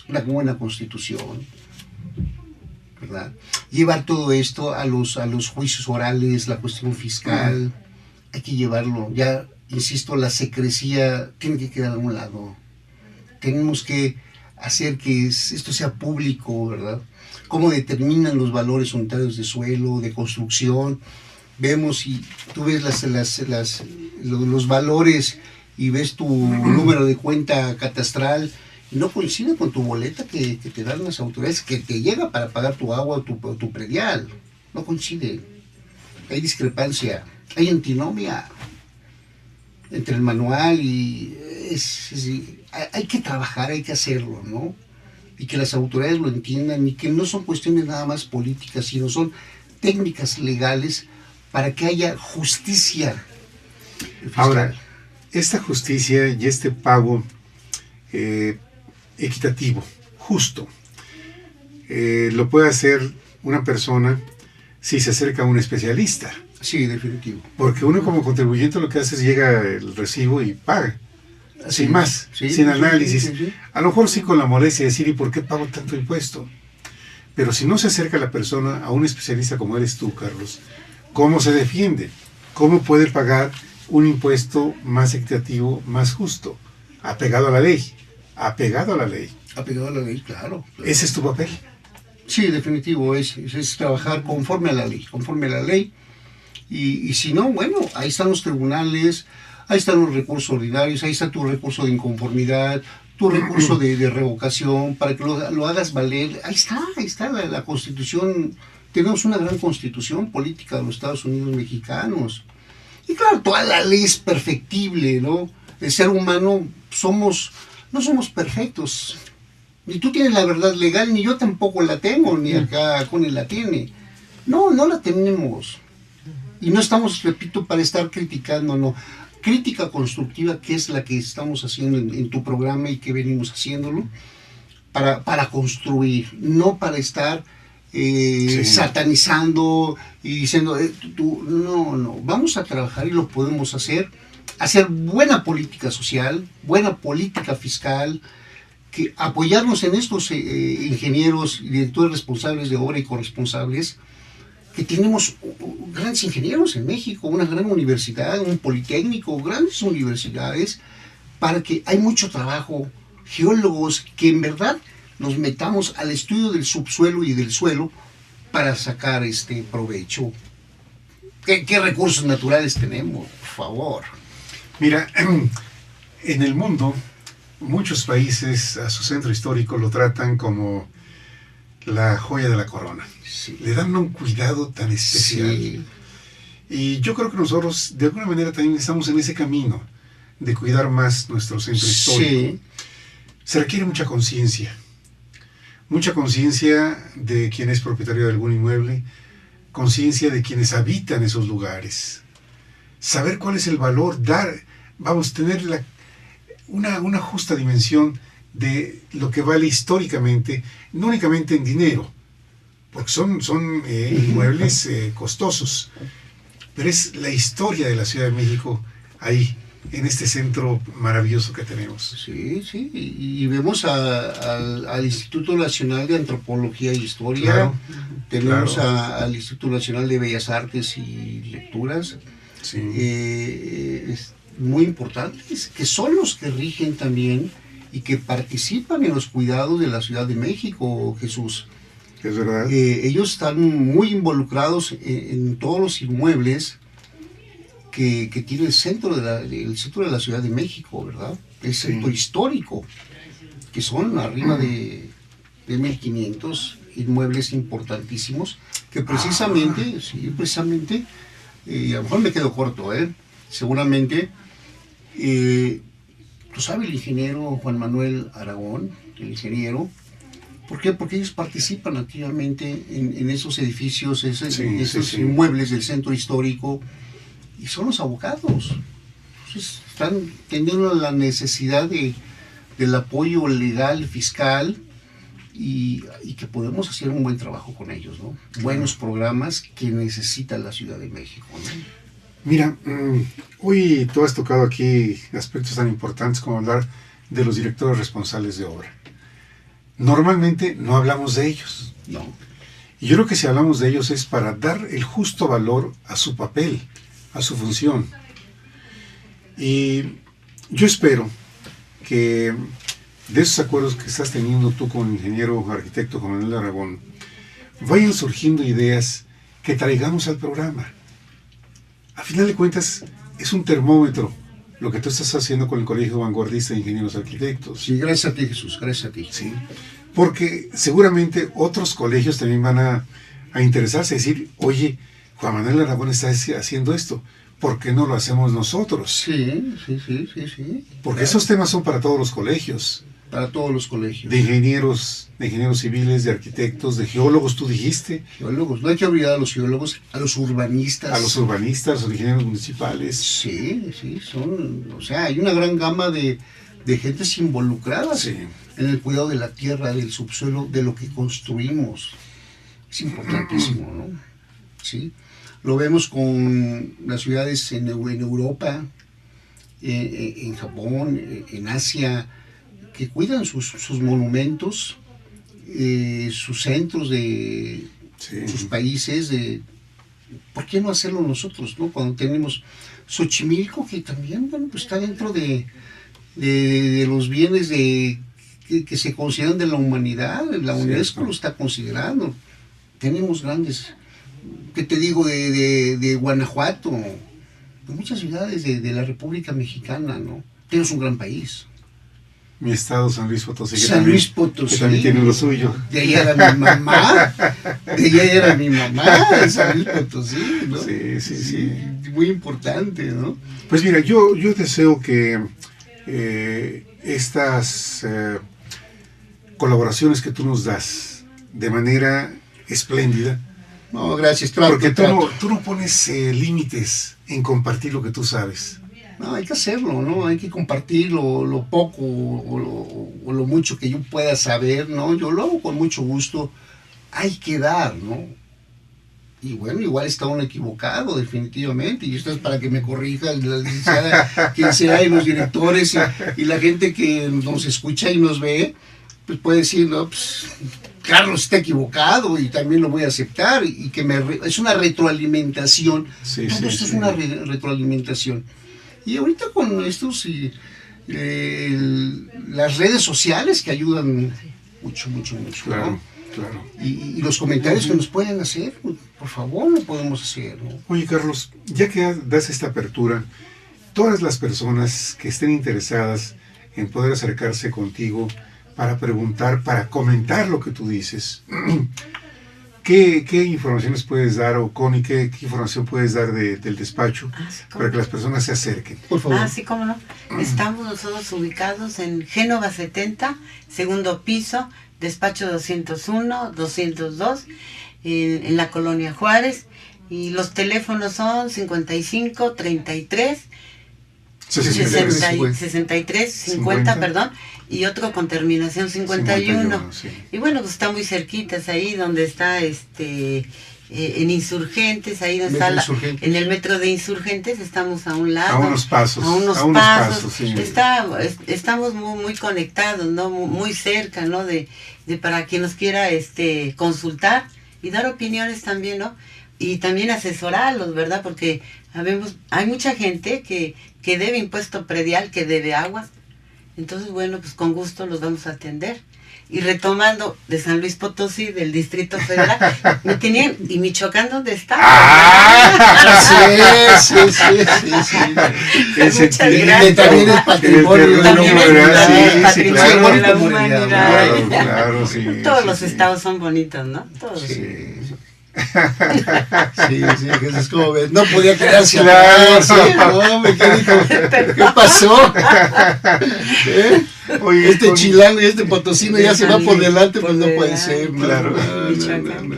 una buena constitución, ¿verdad? Llevar todo esto a los juicios orales, la cuestión fiscal, hay que llevarlo. Ya, insisto, la secrecía tiene que quedar a un lado. Tenemos que hacer que esto sea público, ¿verdad? Cómo determinan los valores unitarios de suelo, de construcción. Vemos y tú ves los valores y ves tu número de cuenta catastral y no coincide con tu boleta que te dan las autoridades, que te llega para pagar tu agua o tu predial. No coincide. Hay discrepancia, hay antinomia entre el manual y hay que trabajar, hay que hacerlo, ¿no? Y que las autoridades lo entiendan y que no son cuestiones nada más políticas, sino son técnicas legales para que haya justicia fiscal. Ahora, esta justicia y este pago equitativo, justo, lo puede hacer una persona si se acerca a un especialista. Sí, definitivo. Porque uno como contribuyente lo que hace es llega el recibo y paga. Sin más, sin análisis. Sí. A lo mejor sí con la molestia de decir, ¿y por qué pago tanto impuesto? Pero si no se acerca la persona a un especialista como eres tú, Carlos, ¿cómo se defiende? ¿Cómo puede pagar un impuesto más equitativo, más justo? Apegado a la ley. Apegado a la ley. Apegado a la ley, claro. ¿Ese es tu papel? Sí, definitivo. Es trabajar conforme a la ley. Conforme a la ley. Y si no, bueno, ahí están los tribunales, ahí están los recursos ordinarios, ahí está tu recurso de inconformidad, tu recurso de revocación, para que lo hagas valer. Ahí está la Constitución. Tenemos una gran Constitución política de los Estados Unidos mexicanos. Y claro, toda la ley es perfectible, ¿no? El ser humano no somos perfectos. Ni tú tienes la verdad legal, ni yo tampoco la tengo, ni acá Connie la tiene. No la tenemos. Y no estamos, repito, para estar criticando, no. Crítica constructiva, que es la que estamos haciendo en tu programa y que venimos haciéndolo, para construir, no para estar satanizando y diciendo, no, vamos a trabajar y lo podemos hacer buena política social, buena política fiscal, que apoyarnos en estos ingenieros y directores responsables de obra y corresponsables, que tenemos grandes ingenieros en México, una gran universidad, un politécnico, grandes universidades, para que hay mucho trabajo, geólogos, que en verdad nos metamos al estudio del subsuelo y del suelo para sacar provecho. ¿Qué recursos naturales tenemos? Por favor. Mira, en el mundo, muchos países a su centro histórico lo tratan como la joya de la corona. Sí. Le dan un cuidado tan especial. Sí. Y yo creo que nosotros, de alguna manera, también estamos en ese camino de cuidar más nuestro centro histórico. Sí. Se requiere mucha conciencia de quien es propietario de algún inmueble, conciencia de quienes habitan esos lugares, saber cuál es el valor, tener una justa dimensión de lo que vale históricamente, no únicamente en dinero, porque son inmuebles costosos, pero es la historia de la Ciudad de México ahí, en este centro maravilloso que tenemos. Sí, y vemos al Instituto Nacional de Antropología e Historia, claro, tenemos claro. al Instituto Nacional de Bellas Artes y Lecturas, sí. Es muy importantes, que son los que rigen también y que participan en los cuidados de la Ciudad de México, Jesús. Es verdad. Ellos están muy involucrados en todos los inmuebles que tiene el centro de la Ciudad de México, ¿verdad? El centro histórico, que son arriba de 1.500 inmuebles importantísimos, que precisamente, y a lo mejor me quedo corto, seguramente, tú sabes, el ingeniero Juan Manuel Aragón, el ingeniero, ¿por qué? Porque ellos participan activamente en esos edificios, esos inmuebles del centro histórico, y son los abogados. Entonces, están teniendo la necesidad del apoyo legal, fiscal, y que podemos hacer un buen trabajo con ellos, ¿no? Buenos programas que necesita la Ciudad de México, ¿no? Mira, hoy tú has tocado aquí aspectos tan importantes como hablar de los directores responsables de obra. Normalmente no hablamos de ellos. No. Y yo creo que si hablamos de ellos es para dar el justo valor a su papel, a su función. Y yo espero que de esos acuerdos que estás teniendo tú con el ingeniero arquitecto Juan Manuel Aragón, vayan surgiendo ideas que traigamos al programa. A final de cuentas, es un termómetro lo que tú estás haciendo con el Colegio Vanguardista de Ingenieros Arquitectos. Sí, gracias a ti, Jesús, gracias a ti. Sí, porque seguramente otros colegios también van a interesarse, decir, oye, Juan Manuel Aragón está haciendo esto, ¿por qué no lo hacemos nosotros? Sí. Porque esos temas son para todos los colegios. Para todos los colegios. De ingenieros civiles, de arquitectos, de geólogos, tú dijiste. Geólogos, no hay que olvidar a los geólogos, a los urbanistas. A los urbanistas, a los ingenieros municipales. Sí, hay una gran gama de gentes involucradas en el cuidado de la tierra, del subsuelo, de lo que construimos. Es importantísimo, ¿no? Sí. Lo vemos con las ciudades en Europa, en Japón, en Asia, que cuidan sus monumentos, sus centros de sus países. ¿Por qué no hacerlo nosotros, no? Cuando tenemos Xochimilco, que también pues está dentro de los bienes que se consideran de la humanidad, la UNESCO lo está considerando. Tenemos grandes ¿qué te digo? De Guanajuato, de muchas ciudades de la República Mexicana, ¿no? Tenemos un gran país. Mi estado, San Luis Potosí. San Luis Potosí. Que también tiene lo suyo. De ahí era mi mamá. De ahí era mi mamá, de San Luis Potosí, ¿no? Sí. Muy importante, ¿no? Pues mira, yo deseo que estas colaboraciones que tú nos das de manera espléndida. No, gracias. Porque tú no pones límites en compartir lo que tú sabes. No, hay que hacerlo, ¿no? Hay que compartir lo poco o lo mucho que yo pueda saber, ¿no? Yo lo hago con mucho gusto. Hay que dar, ¿no? Y bueno, igual está uno equivocado, definitivamente. Y esto es para que me corrija la licenciada, quien sea, y los directores y la gente que nos escucha y nos ve, pues puede decir, no, pues Carlos está equivocado y también lo voy a aceptar. Y que es una retroalimentación. Todo esto es una retroalimentación. Y ahorita con estos las redes sociales que ayudan mucho, claro, ¿no? Claro. Y los comentarios que nos pueden hacer, por favor, lo podemos hacer, ¿no? Oye, Carlos, ya que das esta apertura, todas las personas que estén interesadas en poder acercarse contigo para preguntar, para comentar lo que tú dices, ¿qué informaciones puedes dar, o Connie, qué información puedes dar del despacho para que las personas se acerquen? Por favor. Sí, cómo no. Estamos nosotros ubicados en Génova 70, segundo piso, despacho 201, 202, en la colonia Juárez, y los teléfonos son 55 33 63 50, perdón, y otro con terminación 51. Sí. Y bueno, pues está muy cerquitas ahí donde está en Insurgentes, ahí donde está en el metro de Insurgentes, estamos a un lado. A unos pasos. Sí. Estamos muy conectados, ¿no? Muy cerca, ¿no? De para quien nos quiera consultar y dar opiniones también, ¿no? Y también asesorarlos, ¿verdad? Porque hay mucha gente que debe impuesto predial, que debe aguas. Entonces, bueno, pues con gusto los vamos a atender. Y retomando de San Luis Potosí, del Distrito Federal, me tenían, ¿y Michoacán dónde está? Sí. Muchas gracias. También es patrimonio. Patrimonio de la humanidad. Claro, sí. Todos los estados son bonitos, ¿no? Todos. Sí, Jesús, ¿cómo ves? No podía quedarse atrás. ¿Qué pasó? Oye, este chilango y este potosino ya se va por delante, pues no puede ser. Claro.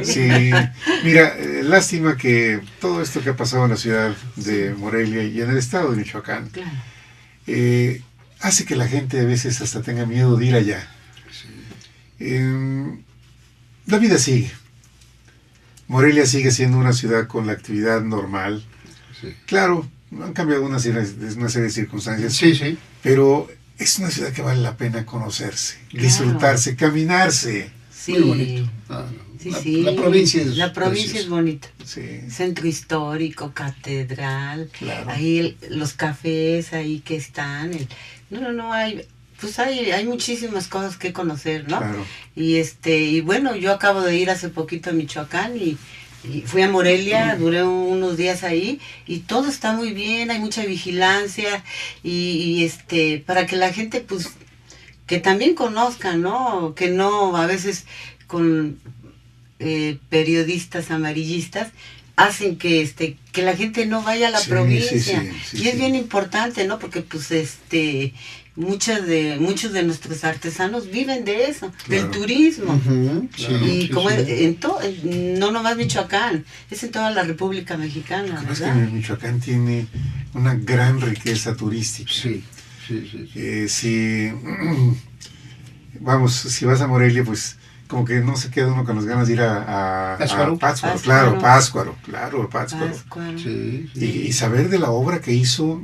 Sí. Mira, lástima que todo esto que ha pasado en la ciudad de Morelia y en el estado de Michoacán hace que la gente a veces hasta tenga miedo de ir allá. La vida sigue. Morelia sigue siendo una ciudad con la actividad normal. Sí. Claro, han cambiado una serie de circunstancias. Sí. Pero es una ciudad que vale la pena conocerse, disfrutarse, caminarse. Sí. Muy bonito. La provincia es bonita. Sí. Centro histórico, catedral, claro. Ahí los cafés ahí que están. Hay muchísimas cosas que conocer, ¿no? Claro. Y bueno, yo acabo de ir hace poquito a Michoacán y fui a Morelia, duré unos días ahí y todo está muy bien, hay mucha vigilancia y para que la gente pues que también conozca, ¿no? Que no a veces con periodistas amarillistas hacen que la gente no vaya a la provincia. Sí, y es bien importante, ¿no? Porque pues muchos de nuestros artesanos viven de eso, del turismo. Y como no nomás Michoacán, es en toda la República Mexicana, ¿verdad? Es que Michoacán tiene una gran riqueza turística. Sí. Si vas a Morelia, pues como que no se queda uno con las ganas de ir a Pátzcuaro. Pátzcuaro. Sí. Y saber de la obra que hizo,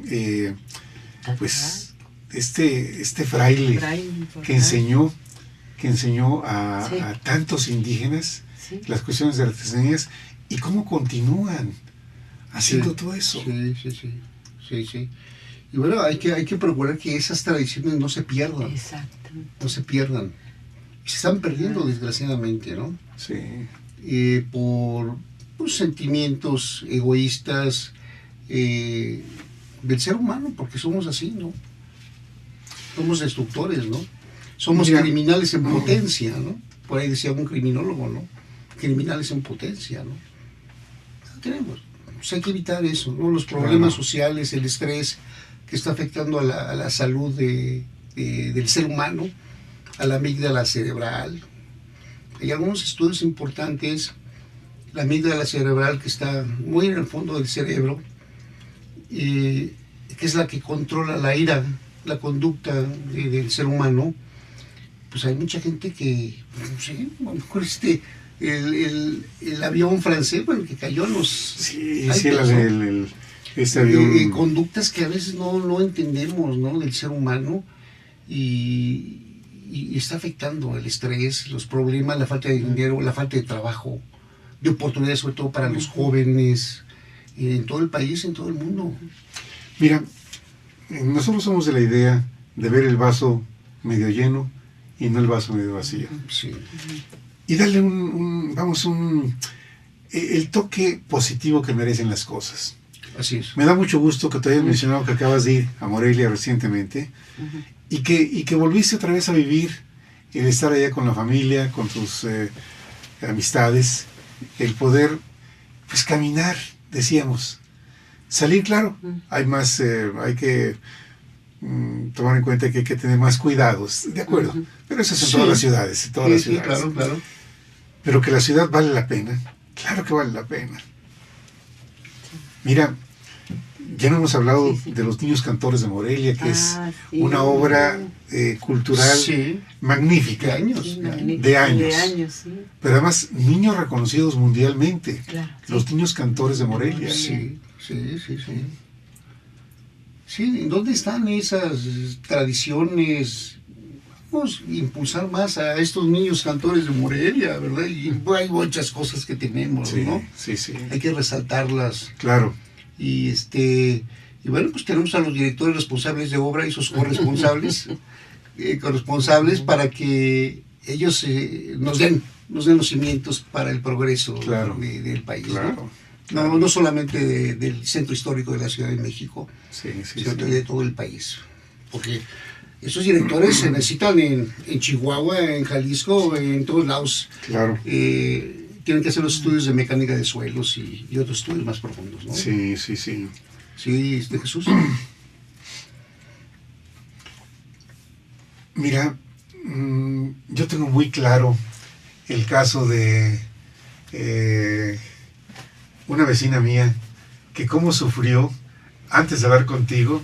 pues este fraile que enseñó a tantos indígenas las cuestiones de artesanías y cómo continúan haciendo todo eso. Sí. Y bueno, hay que procurar que esas tradiciones no se pierdan. Exactamente. No se pierdan. Se están perdiendo, desgraciadamente, ¿no? Sí. Por pues, sentimientos egoístas del ser humano, porque somos así, ¿no? Somos destructores, ¿no? Somos criminales en potencia, ¿no? Por ahí decía un criminólogo, ¿no? Criminales en potencia, ¿no? No tenemos. Pues hay que evitar eso, ¿no? Los problemas sociales, el estrés que está afectando a la salud del ser humano, a la amígdala cerebral. Hay algunos estudios importantes. La amígdala cerebral, que está muy en el fondo del cerebro, que es la que controla la ira, la conducta del ser humano. Pues hay mucha gente que, no sé, a lo mejor el avión francés, bueno, que cayó en los... Sí, este avión... conductas que a veces no entendemos, ¿no? Del ser humano, y está afectando el estrés, los problemas, la falta de dinero, la falta de trabajo, de oportunidades, sobre todo para los jóvenes, en todo el país, en todo el mundo. Mira, nosotros somos de la idea de ver el vaso medio lleno y no el vaso medio vacío. Sí. Y darle el toque positivo que merecen las cosas. Así es. Me da mucho gusto que te hayas mencionado que acabas de ir a Morelia recientemente, y que volviste otra vez a vivir el estar allá con la familia, con tus amistades, el poder, pues, caminar, decíamos, salir, claro, hay que tomar en cuenta que hay que tener más cuidados, de acuerdo, pero eso es en todas las ciudades, Claro. Pero que la ciudad vale la pena, claro que vale la pena. Mira, ya no hemos hablado de los Niños Cantores de Morelia, que es una obra cultural magnífica, de años, sí. Pero además niños reconocidos mundialmente, los Niños Cantores de Morelia. Sí. Sí, ¿dónde están esas tradiciones? Vamos a impulsar más a estos niños cantores de Morelia, ¿verdad? Y hay muchas cosas que tenemos, ¿no? Sí. Hay que resaltarlas. Claro. Y bueno, pues tenemos a los directores responsables de obra y sus corresponsables, para que ellos nos den los cimientos para el progreso del país, ¿no? No solamente del centro histórico de la Ciudad de México, sino de todo el país. Porque esos directores se necesitan en Chihuahua, en Jalisco, en todos lados. Claro. Tienen que hacer los estudios de mecánica de suelos y otros estudios más profundos, ¿no? Sí. Sí, Jesús. Mira, yo tengo muy claro el caso de una vecina mía que cómo sufrió antes de hablar contigo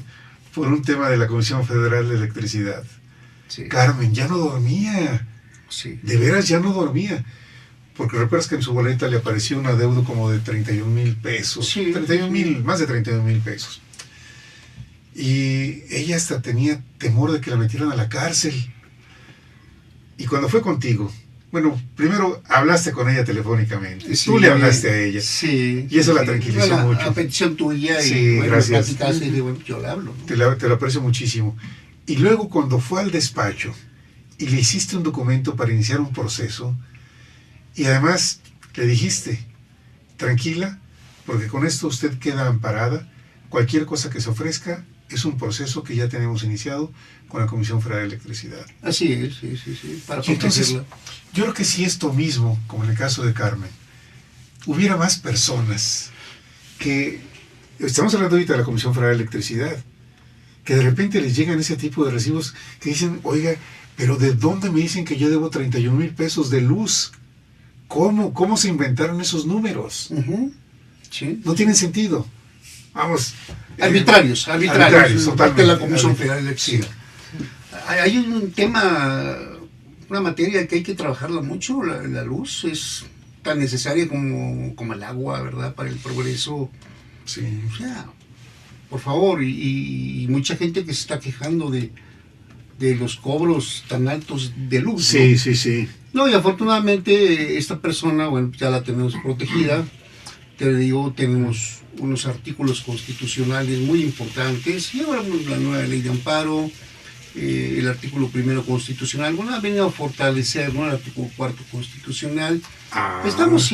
por un tema de la Comisión Federal de Electricidad. Sí. Carmen, ya no dormía. Sí. De veras ya no dormía. Porque recuerdas que en su boleta le apareció un adeudo como de 31,000 pesos. Sí. 31,000, más de 31,000 pesos. Y ella hasta tenía temor de que la metieran a la cárcel. Y cuando fue contigo, bueno, primero hablaste con ella telefónicamente. Tú le hablaste a ella. Sí. Y eso la tranquilizó mucho. A petición tuya. Sí, gracias. Platicaste y dije, bueno, yo le hablo, ¿no? Te lo aprecio muchísimo. Y luego cuando fue al despacho y le hiciste un documento para iniciar un proceso, y además le dijiste, tranquila, porque con esto usted queda amparada, cualquier cosa que se ofrezca es un proceso que ya tenemos iniciado con la Comisión Federal de Electricidad. Así es, sí, para entonces, yo creo que si esto mismo, como en el caso de Carmen, hubiera más personas que, estamos hablando ahorita de la Comisión Federal de Electricidad, que de repente les llegan ese tipo de recibos que dicen, oiga, pero ¿de dónde me dicen que yo debo 31,000 pesos de luz? ¿Cómo se inventaron esos números? Sí. No tienen sentido. Vamos. Arbitrarios, totalmente. De la Comisión Federal de Electricidad. Hay un tema, una materia que hay que trabajarla mucho, la luz es tan necesaria como el agua, ¿verdad? Para el progreso. Sí. O sea, por favor, y mucha gente que se está quejando de los cobros tan altos de luz. Sí. No, y afortunadamente esta persona, bueno, ya la tenemos protegida. Te digo, tenemos unos artículos constitucionales muy importantes, y ahora la nueva ley de amparo, el artículo 1 constitucional, bueno, ha venido a fortalecer, ¿no?, el artículo 4 constitucional. Estamos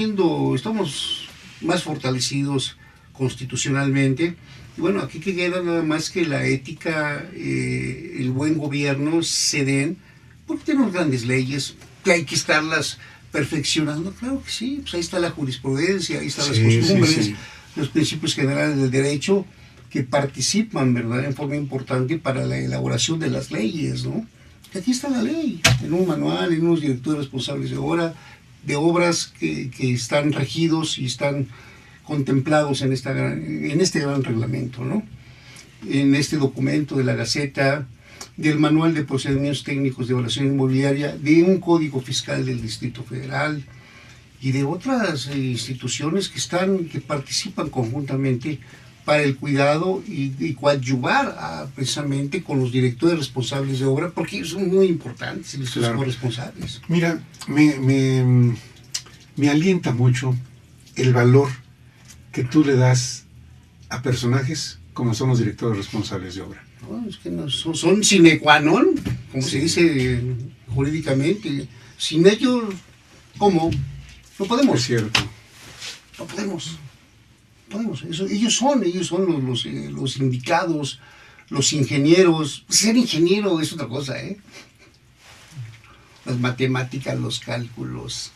más fortalecidos constitucionalmente. Y bueno, aquí queda nada más que la ética, el buen gobierno se den, porque tenemos grandes leyes, que hay que estarlas perfeccionando. Claro que sí, pues ahí está la jurisprudencia, ahí están las costumbres, los principios generales del derecho, que participan, ¿verdad?, en forma importante para la elaboración de las leyes, ¿no? Que aquí está la ley, en un manual, en unos directores responsables de obras que están regidos y están contemplados en este gran reglamento, ¿no? En este documento de la Gaceta, del Manual de Procedimientos Técnicos de Evaluación Inmobiliaria, de un Código Fiscal del Distrito Federal y de otras instituciones que participan conjuntamente para el cuidado y coadyuvar precisamente con los directores responsables de obra, porque ellos son muy importantes, los corresponsables. Mira, me alienta mucho el valor que tú le das a personajes como son los directores responsables de obra. No, es que no, son sine qua non, como se dice jurídicamente. Sin ellos, ¿cómo? No podemos. Es cierto. No podemos. Ellos son los indicados, los ingenieros. Ser ingeniero es otra cosa, ¿eh? Las matemáticas, los cálculos,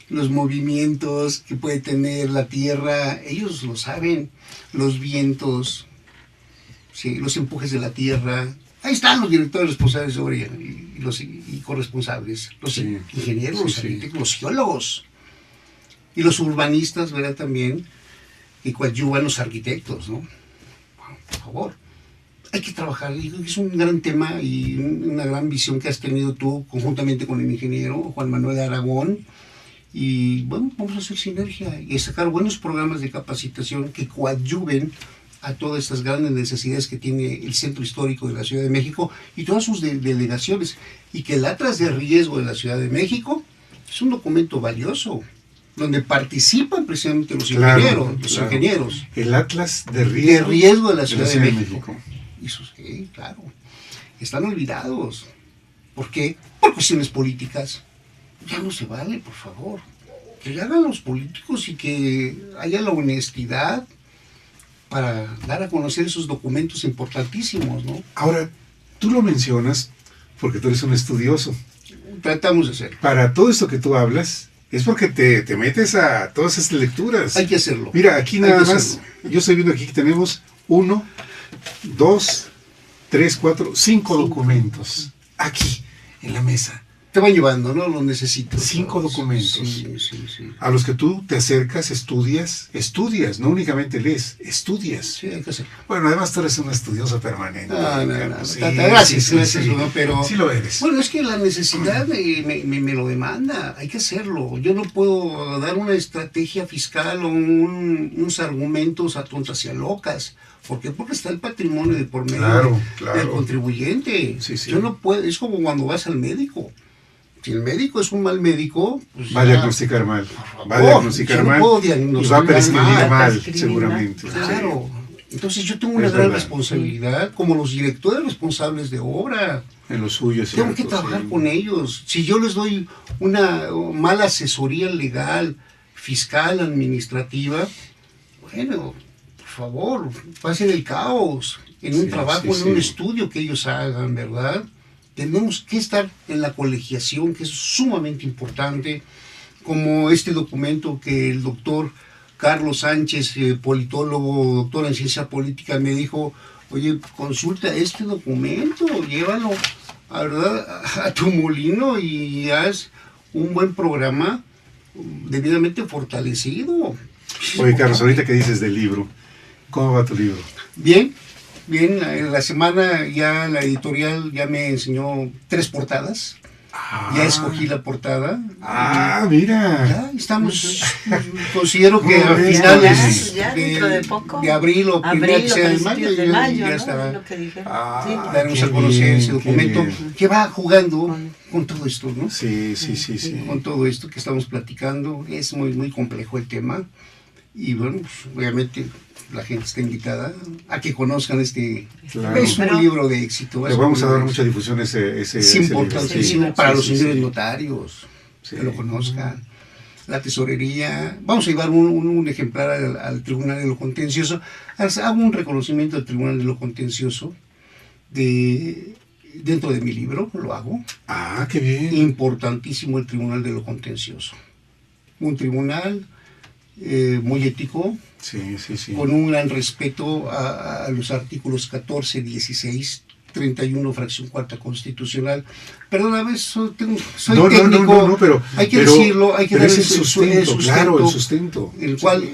los movimientos que puede tener la Tierra, ellos lo saben, los vientos, sí, los empujes de la Tierra. Ahí están los directores responsables de obra y corresponsables, los ingenieros, los geólogos y los urbanistas, ¿verdad? También, y coadyuvan los arquitectos, ¿no? Por favor, hay que trabajar. Es un gran tema y una gran visión que has tenido tú conjuntamente con el ingeniero Juan Manuel Aragón. Y bueno, vamos a hacer sinergia y sacar buenos programas de capacitación que coadyuven a todas estas grandes necesidades que tiene el Centro Histórico de la Ciudad de México y todas sus delegaciones. Y que el Atlas de Riesgo de la Ciudad de México es un documento valioso, donde participan precisamente los ingenieros. El Atlas de Riesgo de la Ciudad de México. Eso sí, claro. Están olvidados. ¿Por qué? Por cuestiones políticas. Ya no se vale, por favor. Que lo hagan los políticos y que haya la honestidad para dar a conocer esos documentos importantísimos, ¿no? Ahora, tú lo mencionas porque tú eres un estudioso. Tratamos de hacerlo. Para todo esto que tú hablas, es porque te metes a todas esas lecturas. Hay que hacerlo. Mira, aquí nada más, yo estoy viendo aquí que tenemos 1, 2, 3, 4, 5 documentos. Aquí, en la mesa. Te van llevando, ¿no? Lo necesitas. 5 documentos. Sí. A los que tú te acercas, estudias, no únicamente lees, estudias. Sí, hay que hacerlo. Bueno, además tú eres un estudioso permanente. No. Sí, gracias, ¿no? Pero sí lo eres. Bueno, es que la necesidad me lo demanda, hay que hacerlo. Yo no puedo dar una estrategia fiscal o unos argumentos a tontas y a locas. ¿Por qué? Porque está el patrimonio de por medio del contribuyente. Sí. Yo no puedo, es como cuando vas al médico. Si el médico es un mal médico, pues va a diagnosticar mal. Va a diagnosticar mal. Y va a prescribir mal, seguramente. Claro. Entonces yo tengo una gran responsabilidad, como los directores responsables de obra. En lo suyo, tengo que trabajar con ellos. Si yo les doy una mala asesoría legal, fiscal, administrativa, bueno, por favor, pasen el caos en un trabajo, en un estudio que ellos hagan, ¿verdad? Tenemos que estar en la colegiación, que es sumamente importante, como este documento que el doctor Carlos Sánchez, politólogo, doctor en ciencia política, me dijo: oye, consulta este documento, llévalo a tu molino y haz un buen programa debidamente fortalecido. Oye, Carlos, ahorita que dices del libro, ¿cómo va tu libro? Bien, en la semana ya la editorial ya me enseñó 3 portadas. Ya escogí la portada. Mira. Ya estamos, considero que a finales de abril o primeros de mayo, ya estará. Daremos a conocer ese documento que va jugando con todo esto, ¿no? Sí. Con todo esto que estamos platicando. Es muy, muy complejo el tema. Y bueno, pues, obviamente la gente está invitada a que conozcan es un libro de éxito. Le vamos a dar mucha difusión ese es importantísimo para los señores notarios, que lo conozcan. la tesorería. Vamos a llevar un ejemplar al Tribunal de lo Contencioso. Hago un reconocimiento al Tribunal de lo Contencioso dentro de mi libro, lo hago. Ah, qué bien. Importantísimo el Tribunal de lo Contencioso. Un tribunal muy ético, sí. con un gran respeto a los artículos 14, 16, 31, fracción cuarta constitucional. Perdóname, soy técnico, no, pero hay que decirlo, hay que dar el sustento, claro, el sustento. El cual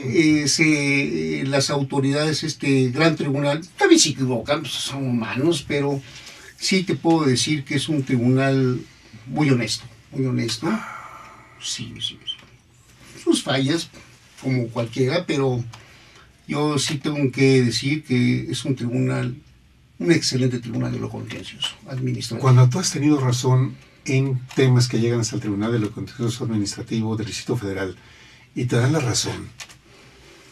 las autoridades, este gran tribunal, también se equivocan, pues son humanos, pero sí te puedo decir que es un tribunal muy honesto, sí. Sus fallas, como cualquiera, pero yo sí tengo que decir que es un excelente tribunal de lo contencioso administrativo. Cuando tú has tenido razón en temas que llegan hasta el Tribunal de lo Contencioso Administrativo del Distrito Federal y te dan la razón,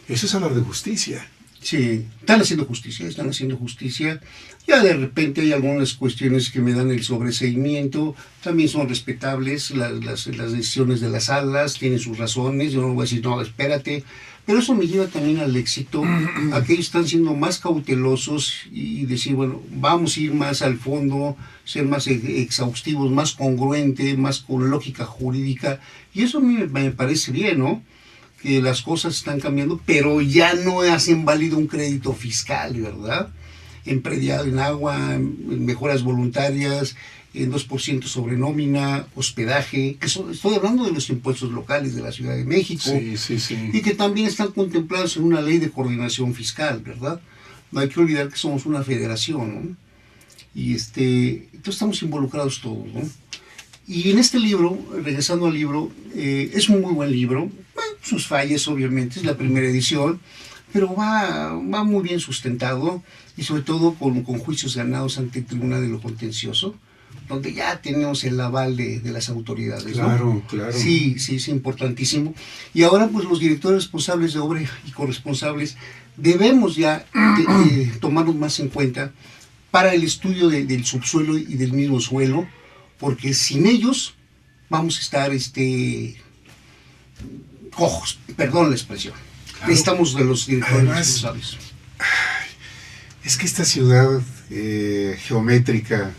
eso es hablar de justicia. Sí, están haciendo justicia. Ya de repente hay algunas cuestiones que me dan el sobreseimiento, también son respetables las decisiones de las salas, tienen sus razones, yo no voy a decir, no, espérate, pero eso me lleva también al éxito, a que ellos están siendo más cautelosos y decir, bueno, vamos a ir más al fondo, ser más exhaustivos, más congruente, más con lógica jurídica, y eso a mí me parece bien, ¿no? Que las cosas están cambiando, pero ya no hacen válido un crédito fiscal, ¿verdad? En predial, en agua, en mejoras voluntarias, en 2% sobre nómina, hospedaje, estoy hablando de los impuestos locales de la Ciudad de México, sí. Y que también están contemplados en una ley de coordinación fiscal, ¿verdad? No hay que olvidar que somos una federación, ¿no? Y entonces estamos involucrados todos, ¿no? Y en este libro, regresando al libro, es un muy buen libro, sus fallas obviamente, es la primera edición, pero va muy bien sustentado y sobre todo con juicios ganados ante el Tribunal de lo Contencioso, donde ya tenemos el aval de las autoridades, ¿no? Claro. Sí, es importantísimo. Y ahora pues los directores responsables de obra y corresponsables debemos ya tomarnos más en cuenta para el estudio del subsuelo y del mismo suelo, porque sin ellos vamos a estar cojos, perdón la expresión. Claro. Necesitamos de los directores responsables. Es que esta ciudad geométrica,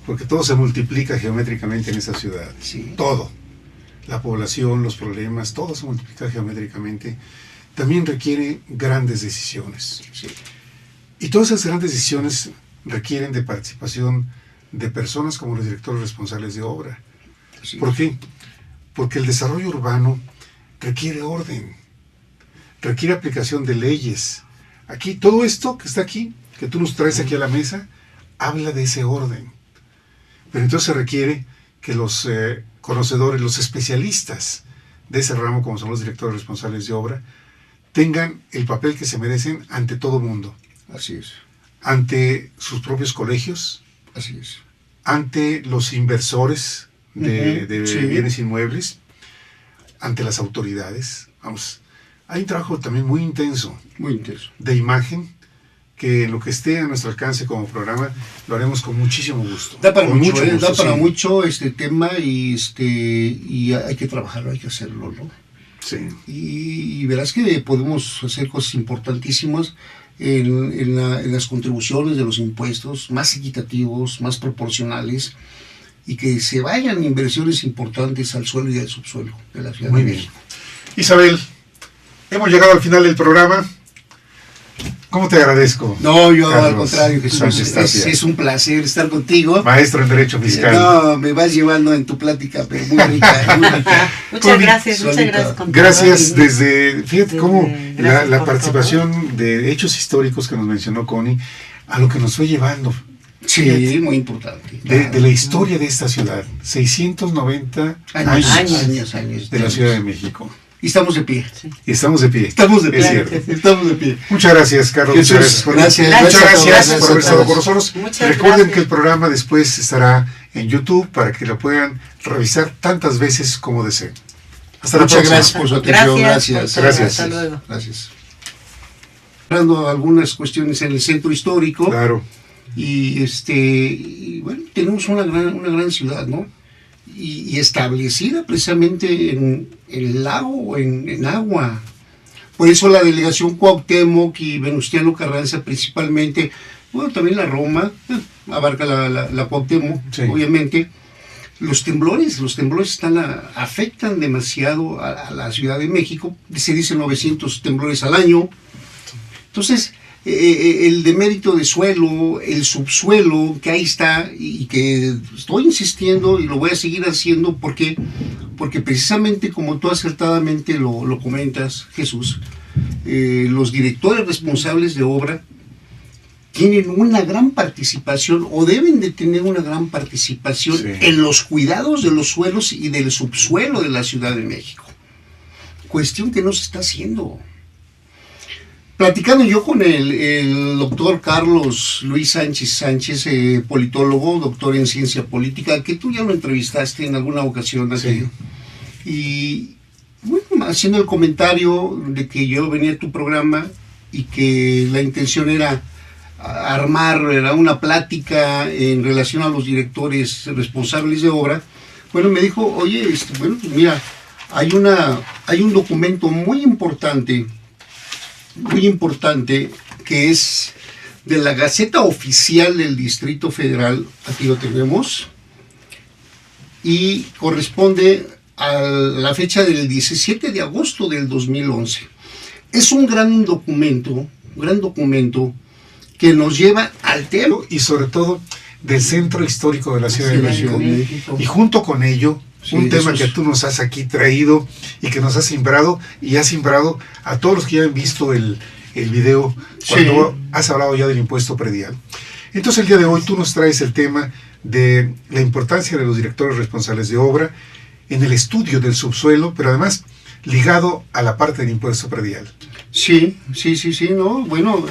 porque todo se multiplica geométricamente en esa ciudad, sí. Todo, la población, los problemas, todo se multiplica geométricamente, también requiere grandes decisiones. Sí. Y todas esas grandes decisiones requieren de participación de personas como los directores responsables de obra. Sí. ¿Por qué? Porque el desarrollo urbano requiere orden, requiere aplicación de leyes. Aquí, todo esto que está aquí, que tú nos traes aquí a la mesa, habla de ese orden. Pero entonces se requiere que los conocedores, los especialistas de ese ramo, como son los directores responsables de obra, tengan el papel que se merecen ante todo mundo. Así es. Ante sus propios colegios. Así es. Ante los inversores de sí. bienes inmuebles, ante las autoridades. Vamos, hay un trabajo también muy intenso de imagen, que en lo que esté a nuestro alcance como programa lo haremos con muchísimo gusto. Da para mucho, gusto, da para sí. mucho este tema y hay que trabajarlo, hay que hacerlo, ¿no? Sí. Y verás que podemos hacer cosas importantísimas en las contribuciones de los impuestos, más equitativos, más proporcionales, y que se vayan inversiones importantes al suelo y al subsuelo de la Ciudad de México. Isabel, hemos llegado al final del programa. ¿Cómo te agradezco? No, yo Carlos, al contrario, Jesús, es un placer estar contigo. Maestro en Derecho Fiscal. No, me vas llevando en tu plática, pero muy rica, muy rica. Muchas gracias. Gracias fíjate cómo la participación de hechos históricos que nos mencionó Connie, a lo que nos fue llevando. Sí, fíjate, muy importante. De la historia de esta ciudad, 690 años de la Ciudad de México. Y estamos de pie. Sí. Y estamos de pie. Estamos de pie. Es cierto. Estamos de pie. Muchas gracias, Carlos. Jesús, muchas gracias por haber estado con nosotros. Recuerden que el programa después estará en YouTube para que lo puedan revisar tantas veces como deseen. Hasta la próxima. Muchas gracias por su atención. Gracias. Hasta luego. Gracias. Hablando algunas cuestiones en el centro histórico. Claro. Y bueno, tenemos una gran ciudad, ¿no? y establecida precisamente en el lago, en agua. Por eso la delegación Cuauhtémoc y Venustiano Carranza principalmente, bueno, también la Roma, abarca la Cuauhtémoc, sí, obviamente. Los temblores afectan demasiado a la Ciudad de México, se dice 900 temblores al año. Entonces, el demérito de suelo, el subsuelo, que ahí está, y que estoy insistiendo y lo voy a seguir haciendo, porque precisamente como tú acertadamente lo comentas, Jesús, los directores responsables de obra tienen una gran participación, o deben de tener una gran participación, sí, en los cuidados de los suelos y del subsuelo de la Ciudad de México. Cuestión que no se está haciendo. Platicando yo con el doctor Carlos Luis Sánchez, politólogo, doctor en ciencia política, que tú ya lo entrevistaste en alguna ocasión, sí, y bueno, haciendo el comentario de que yo venía a tu programa y que la intención era armar una plática en relación a los directores responsables de obra, bueno, me dijo, oye, bueno, pues mira, hay un documento muy importante, que es de la Gaceta Oficial del Distrito Federal, aquí lo tenemos, y corresponde a la fecha del 17 de agosto del 2011. Es un gran documento que nos lleva al tema. Y sobre todo del centro histórico de la Ciudad de México. Y junto con ello, sí, un tema que tú nos has aquí traído y que nos has simbrado, y has simbrado a todos los que ya han visto el video cuando sí, has hablado ya del impuesto predial. Entonces el día de hoy tú nos traes el tema de la importancia de los directores responsables de obra en el estudio del subsuelo, pero además ligado a la parte del impuesto predial. Sí, no, bueno,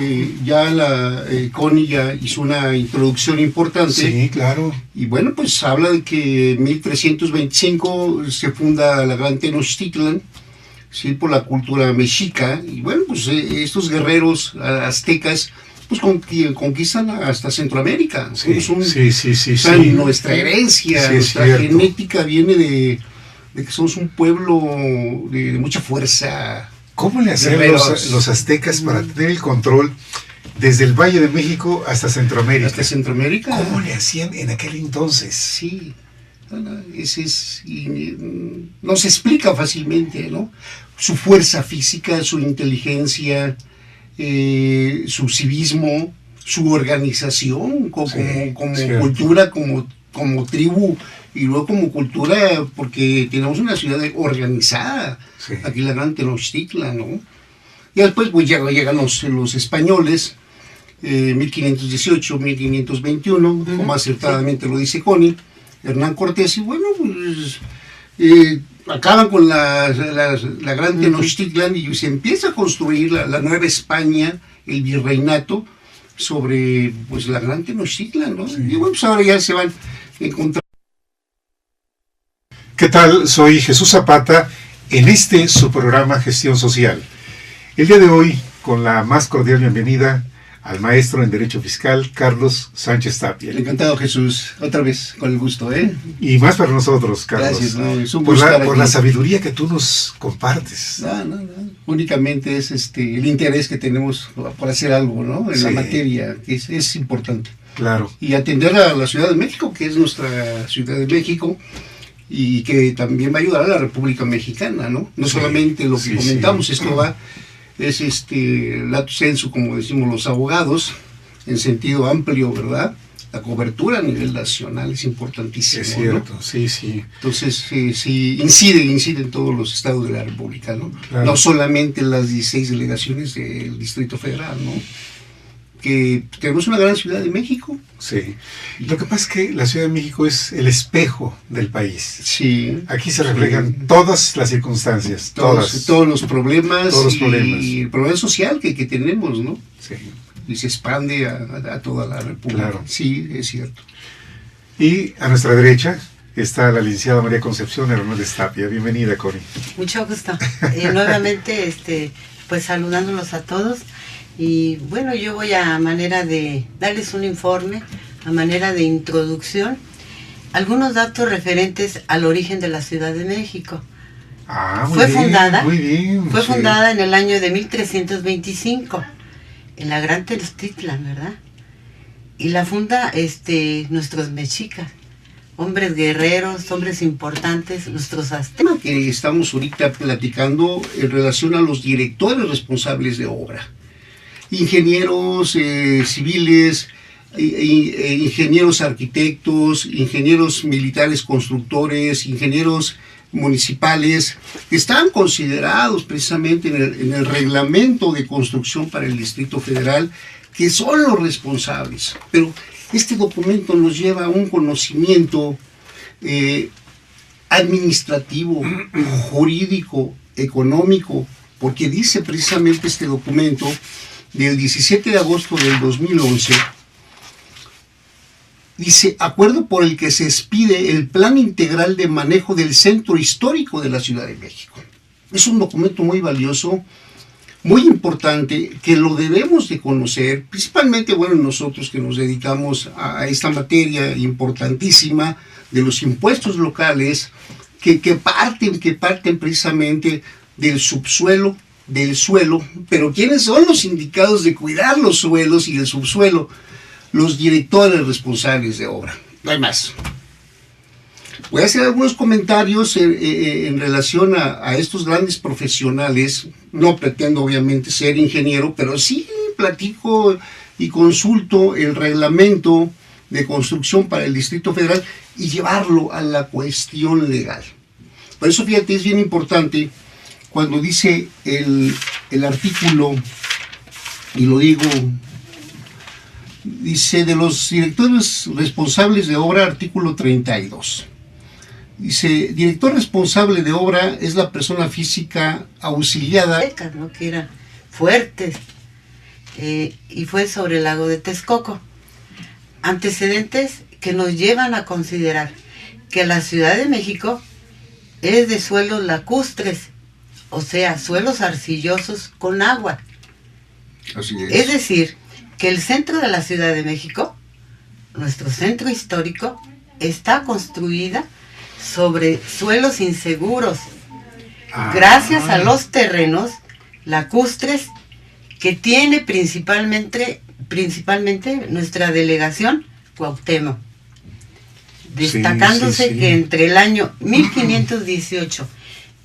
ya la Connie ya hizo una introducción importante. Sí, claro. Y bueno, pues habla de que en 1325 se funda la Gran Tenochtitlan, sí, por la cultura mexica, y bueno, pues estos guerreros aztecas, pues conquistan hasta Centroamérica. Sí, sí. Nuestra herencia, nuestra genética viene de que somos un pueblo de mucha fuerza. ¿Cómo le hacían los aztecas para tener el control desde el Valle de México hasta Centroamérica? Hasta Centroamérica. ¿Cómo le hacían en aquel entonces? Sí, no se explica fácilmente, ¿no? Su fuerza física, su inteligencia, su civismo, su organización como cultura, como tribu, y luego como cultura, porque tenemos una ciudad organizada, sí, aquí la Gran Tenochtitlan, ¿no? Y después pues llegan los españoles, 1518, 1521, como acertadamente lo dice Connie, Hernán Cortés, y bueno, pues acaban con la Gran Tenochtitlan y se empieza a construir la Nueva España, el virreinato, sobre pues la Gran Tenochtitlan, ¿no? Sí. Y bueno, pues ahora ya se van encontrando. ¿Qué tal? Soy Jesús Zapata en su programa Gestión Social. El día de hoy, con la más cordial bienvenida al maestro en Derecho Fiscal, Carlos Sánchez Tapia. Encantado, Jesús, otra vez, con el gusto, ¿eh? Y más para nosotros, Carlos. Gracias, no, es un gusto por la sabiduría que tú nos compartes. No. Únicamente es el interés que tenemos por hacer algo, ¿no? En la materia, que es importante. Claro. Y atender a la Ciudad de México, que es nuestra Ciudad de México, y que también va a ayudar a la República Mexicana, ¿no? No solamente lo que comentamos, esto es lato sensu, como decimos los abogados, en sentido amplio, ¿verdad? La cobertura a nivel nacional es importantísima. Es cierto, ¿no? Sí. Entonces, sí, incide en todos los estados de la República, ¿no? Claro. No solamente en las 16 delegaciones del Distrito Federal, ¿no? Que tenemos una gran Ciudad de México. Sí. Lo que pasa es que la Ciudad de México es el espejo del país. Sí. Aquí se reflejan todas las circunstancias, todos los problemas. Y el problema social que tenemos, ¿no? Sí. Y se expande a toda la República. Claro. Sí, es cierto. Y a nuestra derecha está la licenciada María Concepción Hernández Tapia. Bienvenida, Connie. Mucho gusto. Nuevamente, pues saludándolos a todos. Y bueno, yo voy a manera de darles un informe, a manera de introducción, algunos datos referentes al origen de la Ciudad de México. Fue fundada en el año de 1325, en la Gran Tenochtitlan, ¿verdad? Y la funda nuestros mexicas, hombres guerreros, hombres importantes, nuestros aztecas. Que estamos ahorita platicando en relación a los directores responsables de obra. Ingenieros civiles, ingenieros arquitectos, ingenieros militares constructores, ingenieros municipales, que están considerados precisamente en el reglamento de construcción para el Distrito Federal, que son los responsables. Pero este documento nos lleva a un conocimiento administrativo, jurídico, económico, porque dice precisamente este documento del 17 de agosto del 2011, dice, acuerdo por el que se expide el Plan Integral de Manejo del Centro Histórico de la Ciudad de México. Es un documento muy valioso, muy importante, que lo debemos de conocer, principalmente, bueno, nosotros que nos dedicamos a esta materia importantísima de los impuestos locales, que parten precisamente del subsuelo, del suelo. Pero ¿quiénes son los indicados de cuidar los suelos y el subsuelo? Los directores responsables de obra, no hay más. Voy a hacer algunos comentarios en relación a estos grandes profesionales. No pretendo obviamente ser ingeniero, pero sí platico y consulto el reglamento de construcción para el Distrito Federal y llevarlo a la cuestión legal. Por eso, fíjate, es bien importante cuando dice el artículo, y lo digo, dice de los directores responsables de obra, artículo 32. Dice, director responsable de obra es la persona física auxiliada. ¿No? Que eran fuertes, y fue sobre el lago de Texcoco. Antecedentes que nos llevan a considerar que la Ciudad de México es de suelos lacustres, o sea, suelos arcillosos con agua. Así es. Es decir, que el centro de la Ciudad de México, nuestro centro histórico, está construida sobre suelos inseguros, gracias a los terrenos lacustres que tiene principalmente nuestra delegación Cuauhtémoc, destacándose que entre el año 1518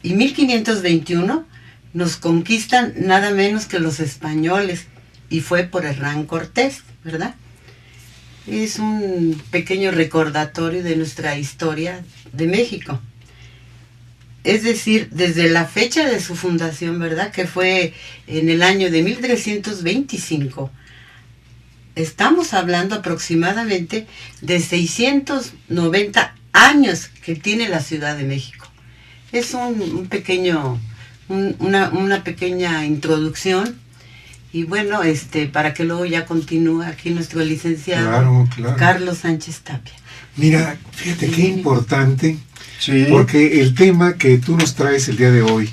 y 1521 nos conquistan nada menos que los españoles, y fue por Hernán Cortés, ¿verdad? Es un pequeño recordatorio de nuestra historia de México. Es decir, desde la fecha de su fundación, ¿verdad?, que fue en el año de 1325, estamos hablando aproximadamente de 690 años que tiene la Ciudad de México. Es una pequeña introducción. Y bueno, para que luego ya continúe aquí nuestro licenciado Carlos Sánchez Tapia. Mira, fíjate qué importante, porque el tema que tú nos traes el día de hoy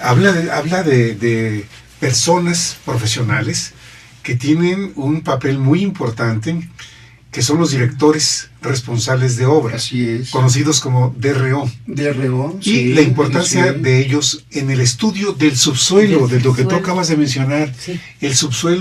habla de personas profesionales que tienen un papel muy importante, que son los directores responsables de obra, así es, conocidos como DRO. Y la importancia de ellos en el estudio del subsuelo, de lo que tú acabas de mencionar, el subsuelo.